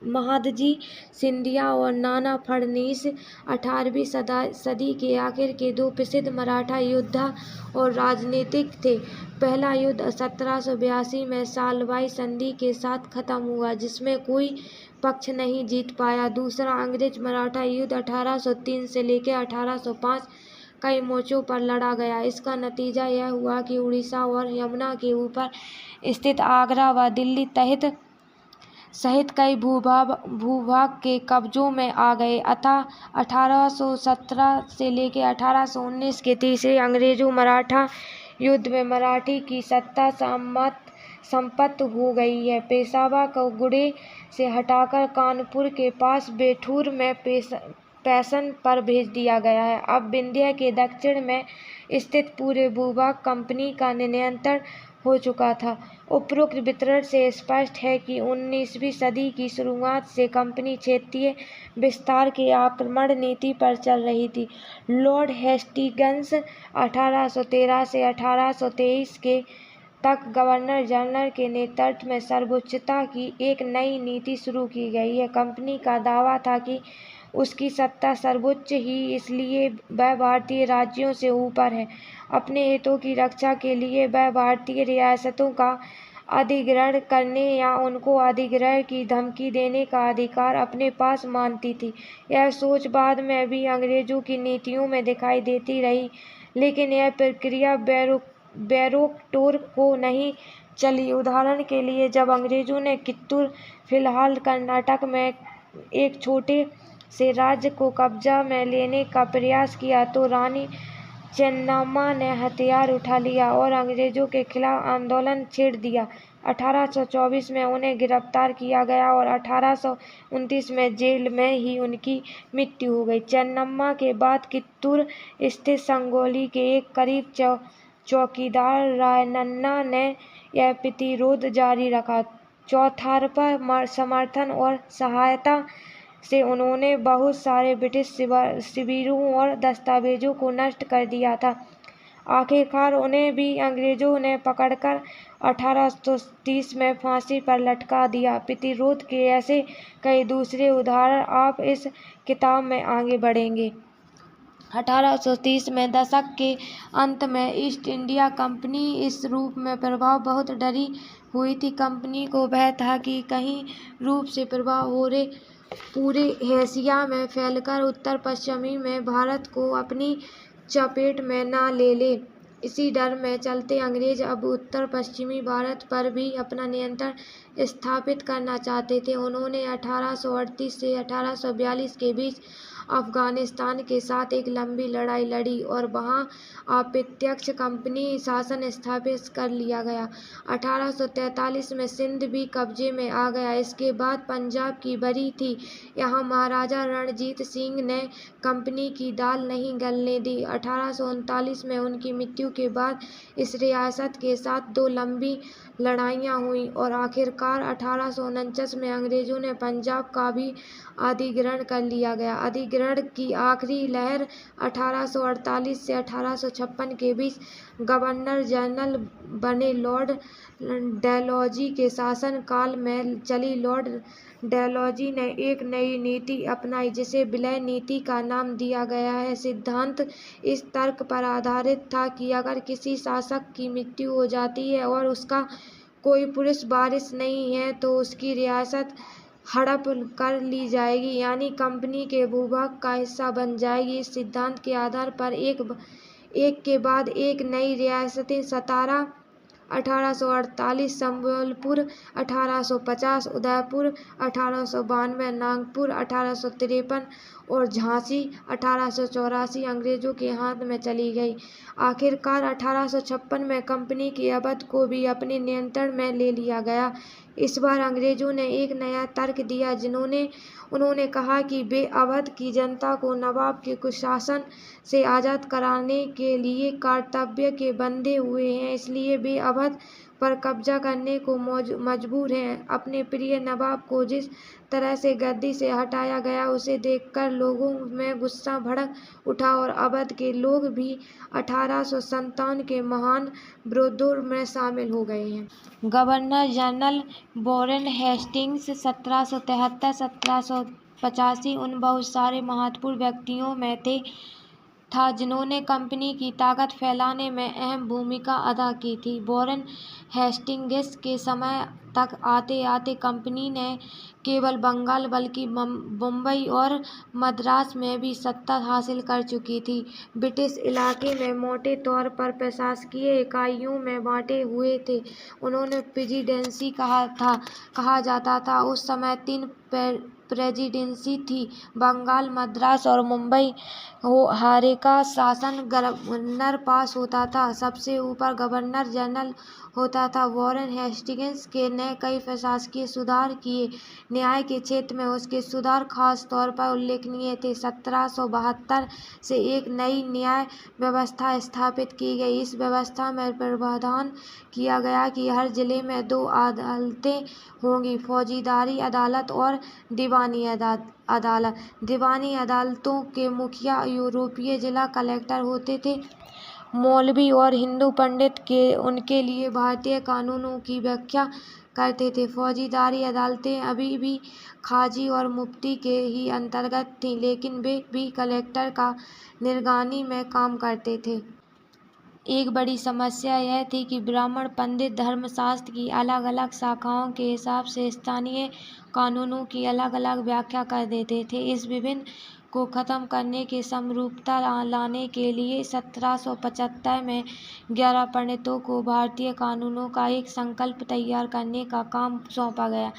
महादजी सिंधिया और नाना फडणवीस 18वीं सदी के आखिर के 2 प्रसिद्ध मराठा योद्धा और राजनीतिक थे। पहला युद्ध 1782 में सलवाई संधि के साथ खत्म हुआ, जिसमें कोई पक्ष नहीं जीत पाया। दूसरा अंग्रेज मराठा युद्ध 1803 से लेकर 1805 कई मोर्चों पर लड़ा गया। इसका नतीजा यह हुआ कि उड़ीसा और यमुना के ऊपर स्थित आगरा व दिल्ली सहित कई भूभाग के कब्जों में आ गए। अतः 1817 से लेकर 1819 के तीसरे अंग्रेजो मराठा युद्ध में मराठी की सत्ता समाप्त हो गई है। पेशवा को गुड़े से हटाकर कानपुर के पास बेठूर में पैसन पर भेज दिया गया है। अब विंध्य के दक्षिण में स्थित पूरे भूभाग कंपनी का नियंत्रण हो चुका था। उपरोक्त विवरण से स्पष्ट है कि 19वीं सदी की शुरुआत से कंपनी क्षेत्रीय विस्तार की आक्रमण नीति पर चल रही थी। लॉर्ड हेस्टिंग्स 1813 से 1823 के तक गवर्नर जनरल के नेतृत्व में सर्वोच्चता की एक नई नीति शुरू की गई है। कंपनी का दावा था कि उसकी सत्ता सर्वोच्च ही इसलिए वह भारतीय राज्यों से ऊपर है। अपने हितों की रक्षा के लिए वह भारतीय रियासतों का अधिग्रहण करने या उनको अधिग्रहण की धमकी देने का अधिकार अपने पास मानती थी। यह सोच बाद में भी अंग्रेजों की नीतियों में दिखाई देती रही, लेकिन यह प्रक्रिया बैरोक्टोर को नहीं चली। उदाहरण के लिए, जब अंग्रेजों ने कित्तूर, फिलहाल कर्नाटक में एक छोटे से राज्य को कब्जा में लेने का प्रयास किया तो रानी चेन्नम्मा ने हथियार उठा लिया और अंग्रेजों के खिलाफ आंदोलन छेड़ दिया। 1824 में उन्हें गिरफ्तार किया गया और 1829 में जेल में ही उनकी मृत्यु हो गई। चेन्नम्मा के बाद कित्तूर स्थित संगोली के एक करीब चौकीदार रायन्ना ने यह प्रतिरोध जारी रखा। चौतरफा समर्थन और सहायता से उन्होंने बहुत सारे ब्रिटिश शिविरों और दस्तावेजों को नष्ट कर दिया था। आखिरकार उन्हें भी अंग्रेजों ने पकड़कर 1830 में फांसी पर लटका दिया। प्रतिरोध के ऐसे कई दूसरे उदाहरण आप इस किताब में आगे बढ़ेंगे। 1830 में दशक के अंत में ईस्ट इंडिया कंपनी इस रूप में प्रभाव बहुत डरी हुई थी। कंपनी को भय था कि कहीं रूप से प्रभाव हो रहे पूरे एशिया में फैलकर उत्तर पश्चिमी में भारत को अपनी चपेट में न ले ले। इसी डर में चलते अंग्रेज अब उत्तर पश्चिमी भारत पर भी अपना नियंत्रण स्थापित करना चाहते थे। उन्होंने 1838 से 1842 के बीच अफगानिस्तान के साथ एक लंबी लड़ाई लड़ी और वहां अप्रत्यक्ष कंपनी शासन स्थापित कर लिया गया। 1843 में सिंध भी कब्जे में आ गया। इसके बाद पंजाब की बारी थी। यहाँ महाराजा रणजीत सिंह ने कंपनी की दाल नहीं गलने दी। 1839 में उनकी मृत्यु के बाद इस रियासत के साथ दो लंबी लड़ाइयाँ हुई और आखिरकार 1849 में अंग्रेजों ने पंजाब का भी अधिग्रहण कर लिया गया। अधिग्रहण की आखिरी लहर 1848 से 1856 के बीच गवर्नर जनरल बने लॉर्ड डलहौजी के शासन काल में चली। लॉर्ड डलहौजी ने एक नई नीति अपनाई जिसे विलय नीति का नाम दिया गया है। सिद्धांत इस तर्क पर आधारित था कि अगर किसी शासक की मृत्यु हो जाती है और उसका कोई पुरुष वारिस नहीं है तो उसकी रियासत हड़प कर ली जाएगी, यानी कंपनी के भूभाग का हिस्सा बन जाएगी। इस सिद्धांत के आधार पर एक के बाद एक नई रियासतें सतारा 1848, संबलपुर 1850, उदयपुर 1892, नागपुर 1853 और झांसी 1884 अंग्रेजों के हाथ में चली गई। आखिरकार 1856 में कंपनी की अवध को भी अपने नियंत्रण में ले लिया गया। इस बार अंग्रेजों ने एक नया तर्क दिया। उन्होंने कहा कि वे अवध की जनता को नवाब के कुशासन से आज़ाद कराने के लिए कर्तव्य के बंधे हुए हैं, इसलिए वे अवध पर कब्जा करने को मजबूर हैं। अपने प्रिय नवाब को जिस तरह से गद्दी से हटाया गया उसे देखकर लोगों में गुस्सा भड़क उठा और अवध के लोग भी 1857 के महान विद्रोह में शामिल हो गए हैं। गवर्नर जनरल वॉरेन हेस्टिंग्स 1773-1785 उन बहुत सारे महत्वपूर्ण व्यक्तियों में था जिन्होंने कंपनी की ताकत फैलाने में अहम भूमिका अदा की थी। वॉरेन हेस्टिंग्स के समय तक आते आते कंपनी ने केवल बंगाल बल्कि मुंबई और मद्रास में भी सत्ता हासिल कर चुकी थी। ब्रिटिश इलाके में मोटे तौर पर प्रशासकीय इकाइयों में बांटे हुए थे। उन्हें प्रेसिडेंसी कहा जाता था। उस समय 3 प्रेसिडेंसी थी। बंगाल, मद्रास और मुंबई हर का शासन गवर्नर पास होता था। सबसे ऊपर गवर्नर जनरल होता था। वॉरेन हेस्टिंग्स ने कई प्रशासकीय सुधार किए। न्याय के क्षेत्र में उसके सुधार खास तौर पर उल्लेखनीय थे। 1772 से एक नई न्याय व्यवस्था स्थापित की गई। इस व्यवस्था में प्रावधान किया गया कि हर जिले में 2 अदालतें होंगी, फौजदारी अदालत और दीवानी अदालत। दीवानी अदालतों के मुखिया यूरोपीय जिला कलेक्टर होते थे। मौलवी और हिंदू पंडित के उनके लिए भारतीय कानूनों की व्याख्या करते थे। फौजदारी अदालतें अभी भी काजी और मुफ्ती के ही अंतर्गत थीं, लेकिन वे भी कलेक्टर का निगरानी में काम करते थे। एक बड़ी समस्या यह थी कि ब्राह्मण पंडित धर्मशास्त्र की अलग अलग शाखाओं के हिसाब से स्थानीय कानूनों की अलग अलग व्याख्या कर देते थे। इस विभिन्न को खत्म करने के समरूपता लाने के लिए 1775 में 11 पंडितों को भारतीय कानूनों का एक संकल्प तैयार करने का काम सौंपा गया।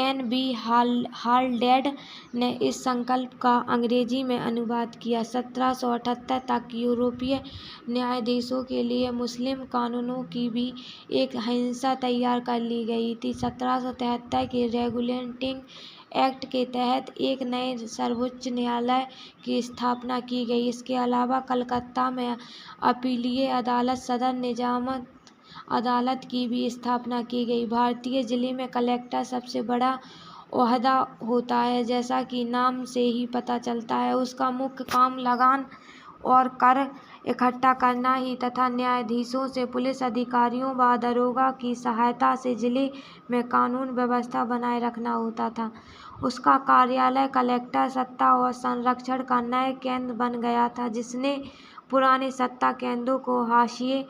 N.B. हाल्डेड ने इस संकल्प का अंग्रेजी में अनुवाद किया। 1778 तक यूरोपीय न्यायाधीशों के लिए मुस्लिम कानूनों की भी एक हिस्सा तैयार कर ली गई थी। 1773 के रेगुलेटिंग एक्ट के तहत एक नए सर्वोच्च न्यायालय की स्थापना की गई। इसके अलावा कलकत्ता में अपीलीय अदालत, सदर निजामत अदालत की भी स्थापना की गई। भारतीय जिले में कलेक्टर सबसे बड़ा ओहदा होता है। जैसा कि नाम से ही पता चलता है, उसका मुख्य काम लगान और कर इकट्ठा करना ही तथा न्यायाधीशों से पुलिस अधिकारियों व दरोगा की सहायता से जिले में कानून व्यवस्था बनाए रखना होता था। उसका कार्यालय कलेक्टर सत्ता और संरक्षण का नया केंद्र बन गया था, जिसने पुराने सत्ता केंद्रों को हाशिए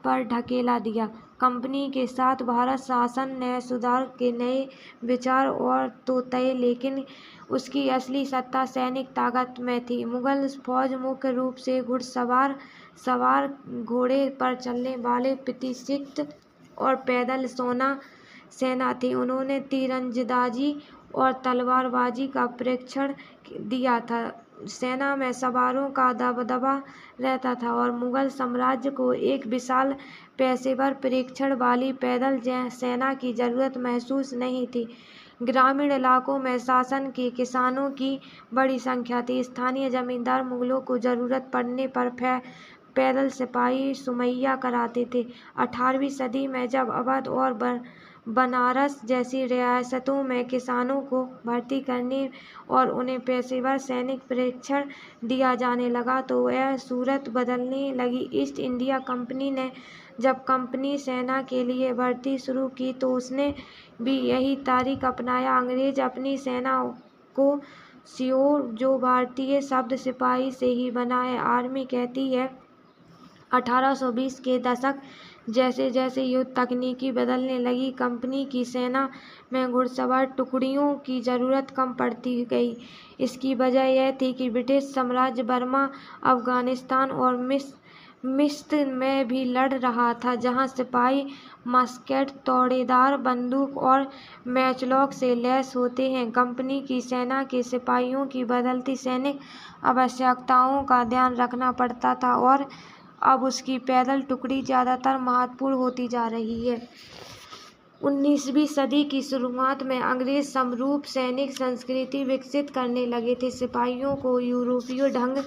पर ढकेला दिया। कंपनी के साथ भारत शासन ने सुधार के नए विचार और तो तय, लेकिन उसकी असली सत्ता सैनिक ताकत में थी। मुगल फौज मुख्य रूप से घुड़सवार, सवार घोड़े पर चलने वाले प्रशिक्षित और पैदल सेना थी। उन्होंने तीरंदाजी और तलवारबाजी का प्रशिक्षण दिया था। सेना में सवारों का दबदबा रहता था और मुगल साम्राज्य को एक विशाल पेशेवर प्रशिक्षण वाली पैदल सेना की जरूरत महसूस नहीं थी। ग्रामीण इलाकों में शासन के किसानों की बड़ी संख्या थी। स्थानीय जमींदार मुगलों को जरूरत पड़ने पर पैदल सिपाही मुहैया कराते थे। 18वीं सदी में जब अवध और बनारस जैसी रियासतों में किसानों को भर्ती करने और उन्हें पेशेवर सैनिक प्रशिक्षण दिया जाने लगा, तो यह सूरत बदलने लगी। ईस्ट इंडिया कंपनी ने जब कंपनी सेना के लिए भर्ती शुरू की, तो उसने भी यही तरीका अपनाया। अंग्रेज अपनी सेना को सियोर, जो भारतीय शब्द सिपाही से ही बना है, आर्मी कहती है। 1820 के दशक जैसे जैसे युद्ध तकनीकी बदलने लगी, कंपनी की सेना में घुड़सवार टुकड़ियों की जरूरत कम पड़ती गई। इसकी वजह यह थी कि ब्रिटिश साम्राज्य बर्मा, अफगानिस्तान और मिस्र में भी लड़ रहा था, जहां सिपाही मस्केट, तोड़ेदार बंदूक और मैचलॉक से लैस होते हैं। कंपनी की सेना के सिपाहियों की बदलती सैनिक आवश्यकताओं का ध्यान रखना पड़ता था और अब उसकी पैदल टुकड़ी ज्यादातर महत्वपूर्ण होती जा रही है। 19वीं सदी की शुरुआत में अंग्रेज समरूप सैनिक संस्कृति विकसित करने लगे थे। सिपाहियों को यूरोपीय ढंग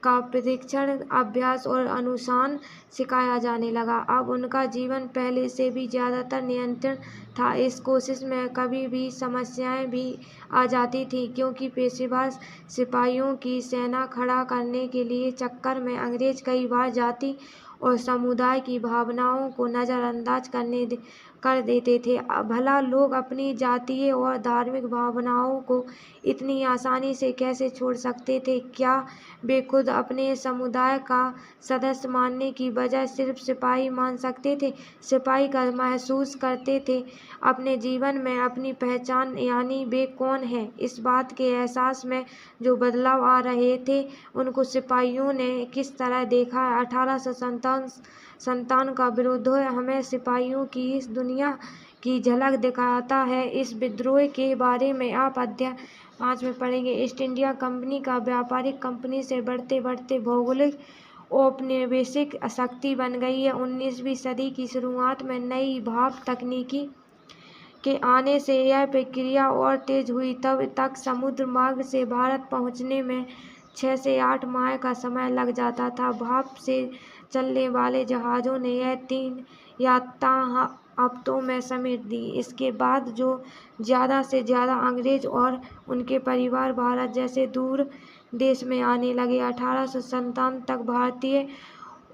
का प्रशिक्षण, अभ्यास और अनुशासन सिखाया जाने लगा। अब उनका जीवन पहले से भी ज्यादातर नियंत्रित था। इस कोशिश में कभी भी समस्याएं भी आ जाती थीं, क्योंकि पेशेवर सिपाहियों की सेना खड़ा करने के लिए चक्कर में अंग्रेज कई बार जाति और समुदाय की भावनाओं को नजरअंदाज कर देते थे। भला लोग अपनी जातीय और धार्मिक भावनाओं को इतनी आसानी से कैसे छोड़ सकते थे? क्या वे खुद अपने समुदाय का सदस्य मानने की बजाय सिर्फ सिपाही मान सकते थे? सिपाही का महसूस करते थे अपने जीवन में अपनी पहचान, यानी वे कौन हैं। इस बात के एहसास में जो बदलाव आ रहे थे, उनको सिपाहियों ने किस तरह देखा है? 1857 का विद्रोह हमें सिपाहियों की इस दुनिया की झलक दिखाता है। इस विद्रोह के बारे में आप आज में पढ़ेंगे ईस्ट इंडिया कंपनी का व्यापारिक कंपनी से बढ़ते बढ़ते भौगोलिक औपनिवेशिक शक्ति बन गई है। 19वीं सदी की शुरुआत में नई भाप तकनीकी के आने से यह प्रक्रिया और तेज हुई। तब तक समुद्र मार्ग से भारत पहुंचने में 6 से 8 माह का समय लग जाता था। भाप से चलने वाले जहाज़ों ने यह 3 यात्रा हफ्तों में समेट दी। इसके बाद जो ज़्यादा से ज़्यादा अंग्रेज और उनके परिवार भारत जैसे दूर देश में आने लगे। 1857 तक भारतीय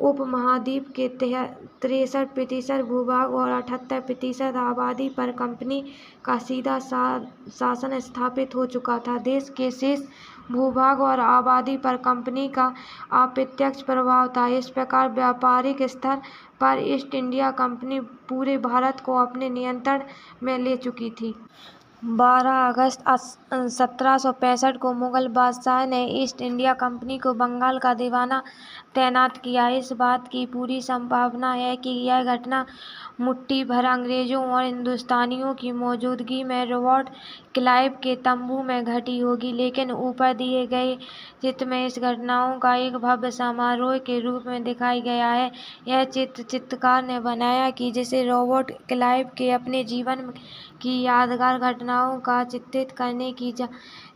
उपमहाद्वीप के 63% भूभाग और 78% आबादी पर कंपनी का सीधा शासन स्थापित हो चुका था। देश के शेष भूभाग और आबादी पर कंपनी का अप्रत्यक्ष प्रभाव था। इस प्रकार व्यापारिक स्तर पर ईस्ट इंडिया कंपनी पूरे भारत को अपने नियंत्रण में ले चुकी थी। 12 अगस्त 1765 को मुगल बादशाह ने ईस्ट इंडिया कंपनी को बंगाल का दीवाना तैनात किया। इस बात की पूरी संभावना है कि यह घटना मुट्ठी भर अंग्रेजों और हिंदुस्तानियों की मौजूदगी में रॉबर्ट क्लाइव के तंबू में घटी होगी, लेकिन ऊपर दिए गए चित्र में इस घटनाओं का एक भव्य समारोह के रूप में दिखाया गया है। यह चित्र चित्रकार ने बनाया कि जिसे रॉबर्ट क्लाइव के अपने जीवन की यादगार घटनाओं का चित्रित करने की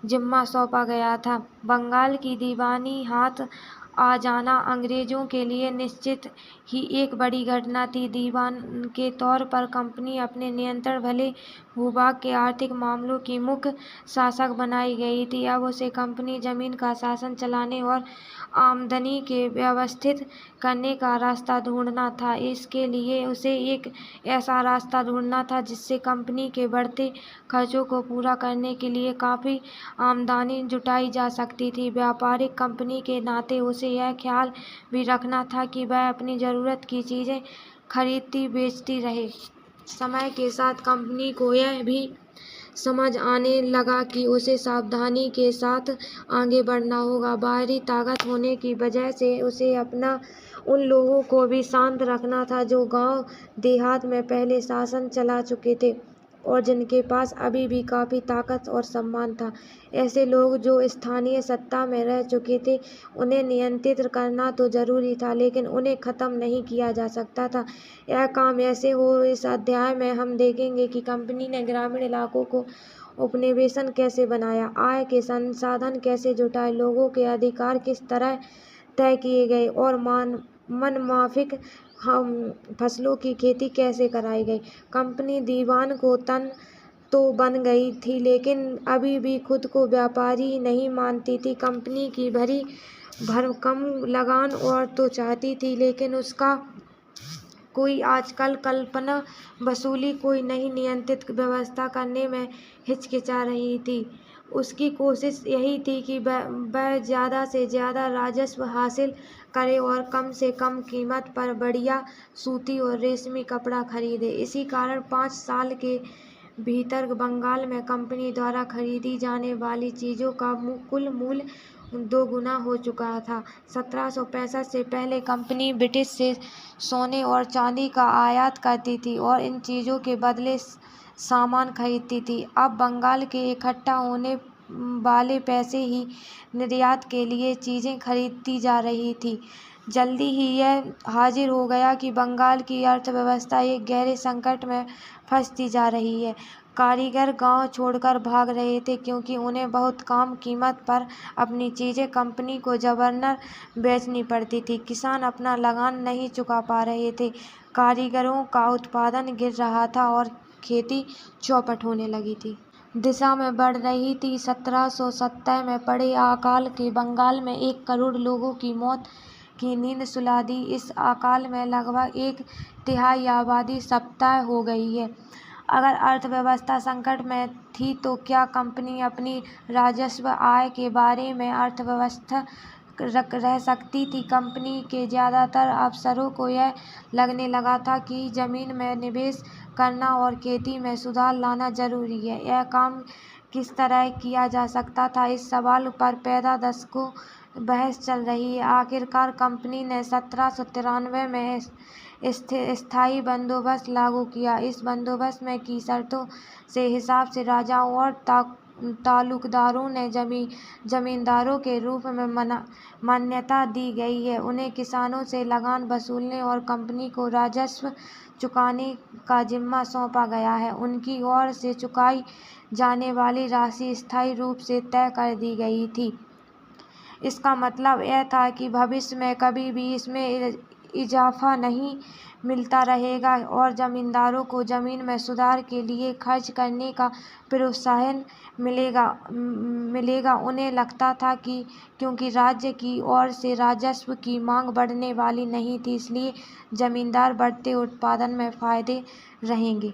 जिम्मा सौंपा गया था। बंगाल की दीवानी हाथ आ जाना अंग्रेजों के लिए निश्चित ही एक बड़ी घटना थी। दीवान के तौर पर कंपनी अपने नियंत्रण भले भूभाग के आर्थिक मामलों की मुख्य शासक बनाई गई थी। अब उसे कंपनी जमीन का शासन चलाने और आमदनी के व्यवस्थित करने का रास्ता ढूंढना था। इसके लिए उसे एक ऐसा रास्ता ढूंढना था जिससे कंपनी के बढ़ते खर्चों को पूरा करने के लिए काफ़ी आमदनी जुटाई जा सकती थी। व्यापारिक कंपनी के नाते उसे यह ख्याल भी रखना था कि वह अपनी ज़रूरत की चीज़ें खरीदती बेचती रहे। समय के साथ कंपनी को यह भी समझ आने लगा कि उसे सावधानी के साथ आगे बढ़ना होगा। बाहरी ताकत होने की वजह से उसे अपना उन लोगों को भी शांत रखना था जो गांव देहात में पहले शासन चला चुके थे और जिनके पास अभी भी काफ़ी ताकत और सम्मान था। ऐसे लोग जो स्थानीय सत्ता में रह चुके थे, उन्हें नियंत्रित करना तो जरूरी था, लेकिन उन्हें ख़त्म नहीं किया जा सकता था। यह काम ऐसे हो। इस अध्याय में हम देखेंगे कि कंपनी ने ग्रामीण इलाकों को उपनिवेशन कैसे बनाया, आय के संसाधन कैसे जुटाए, लोगों के अधिकार किस तरह तय किए गए और मनमाफिक फसलों की खेती कैसे कराई गई। कंपनी दीवान को तन तो बन गई थी, लेकिन अभी भी खुद को व्यापारी नहीं मानती थी। कंपनी की भरकम लगान और तो चाहती थी, लेकिन उसका कोई आजकल कल्पना वसूली कोई नई नियंत्रित व्यवस्था करने में हिचकिचा रही थी। उसकी कोशिश यही थी कि वह ज़्यादा से ज़्यादा राजस्व हासिल करे और कम से कम कीमत पर बढ़िया सूती और रेशमी कपड़ा खरीदे। इसी कारण 5 साल के भीतर बंगाल में कंपनी द्वारा खरीदी जाने वाली चीज़ों का कुल मूल्य 2 गुना हो चुका था। 1765 से पहले कंपनी ब्रिटिश से सोने और चांदी का आयात करती थी और इन चीज़ों के बदले सामान खरीदती थी। अब बंगाल के इकट्ठा होने वाले पैसे ही निर्यात के लिए चीज़ें खरीदती जा रही थी। जल्दी ही यह हाजिर हो गया कि बंगाल की अर्थव्यवस्था एक गहरे संकट में फंसती जा रही है। कारीगर गांव छोड़कर भाग रहे थे क्योंकि उन्हें बहुत कम कीमत पर अपनी चीज़ें कंपनी को जबरन बेचनी पड़ती थी। किसान अपना लगान नहीं चुका पा रहे थे, कारीगरों का उत्पादन गिर रहा था और खेती चौपट होने लगी थी। दिशा में बढ़ रही थी। 1770 में पड़े अकाल के बंगाल में 1 करोड़ लोगों की मौत की नींद सुला दी। इस अकाल में लगभग 1/3 आबादी समाप्त हो गई है। अगर अर्थव्यवस्था संकट में थी तो क्या कंपनी अपनी राजस्व आय के बारे में अर्थव्यवस्था रह सकती थी? कंपनी के ज़्यादातर अफसरों को यह लगने लगा था कि ज़मीन में निवेश करना और खेती में सुधार लाना जरूरी है। यह काम किस तरह किया जा सकता था, इस सवाल पर पैदा दशकों बहस चल रही है। आखिरकार कंपनी ने 1793 में स्थायी बंदोबस्त लागू किया। इस बंदोबस्त में की शर्तों के हिसाब से राजाओं और तालुकदारों ने जमींदारों के रूप में मान्यता दी गई है। उन्हें किसानों से लगान वसूलने और कंपनी को राजस्व चुकाने का जिम्मा सौंपा गया है। उनकी ओर से चुकाई जाने वाली राशि स्थायी रूप से तय कर दी गई थी। इसका मतलब यह था कि भविष्य में कभी भी इसमें इजाफा नहीं मिलता रहेगा और जमींदारों को जमीन में सुधार के लिए खर्च करने का प्रोत्साहन मिलेगा। उन्हें लगता था कि क्योंकि राज्य की ओर से राजस्व की मांग बढ़ने वाली नहीं थी, इसलिए जमींदार बढ़ते उत्पादन में फायदे रहेंगे।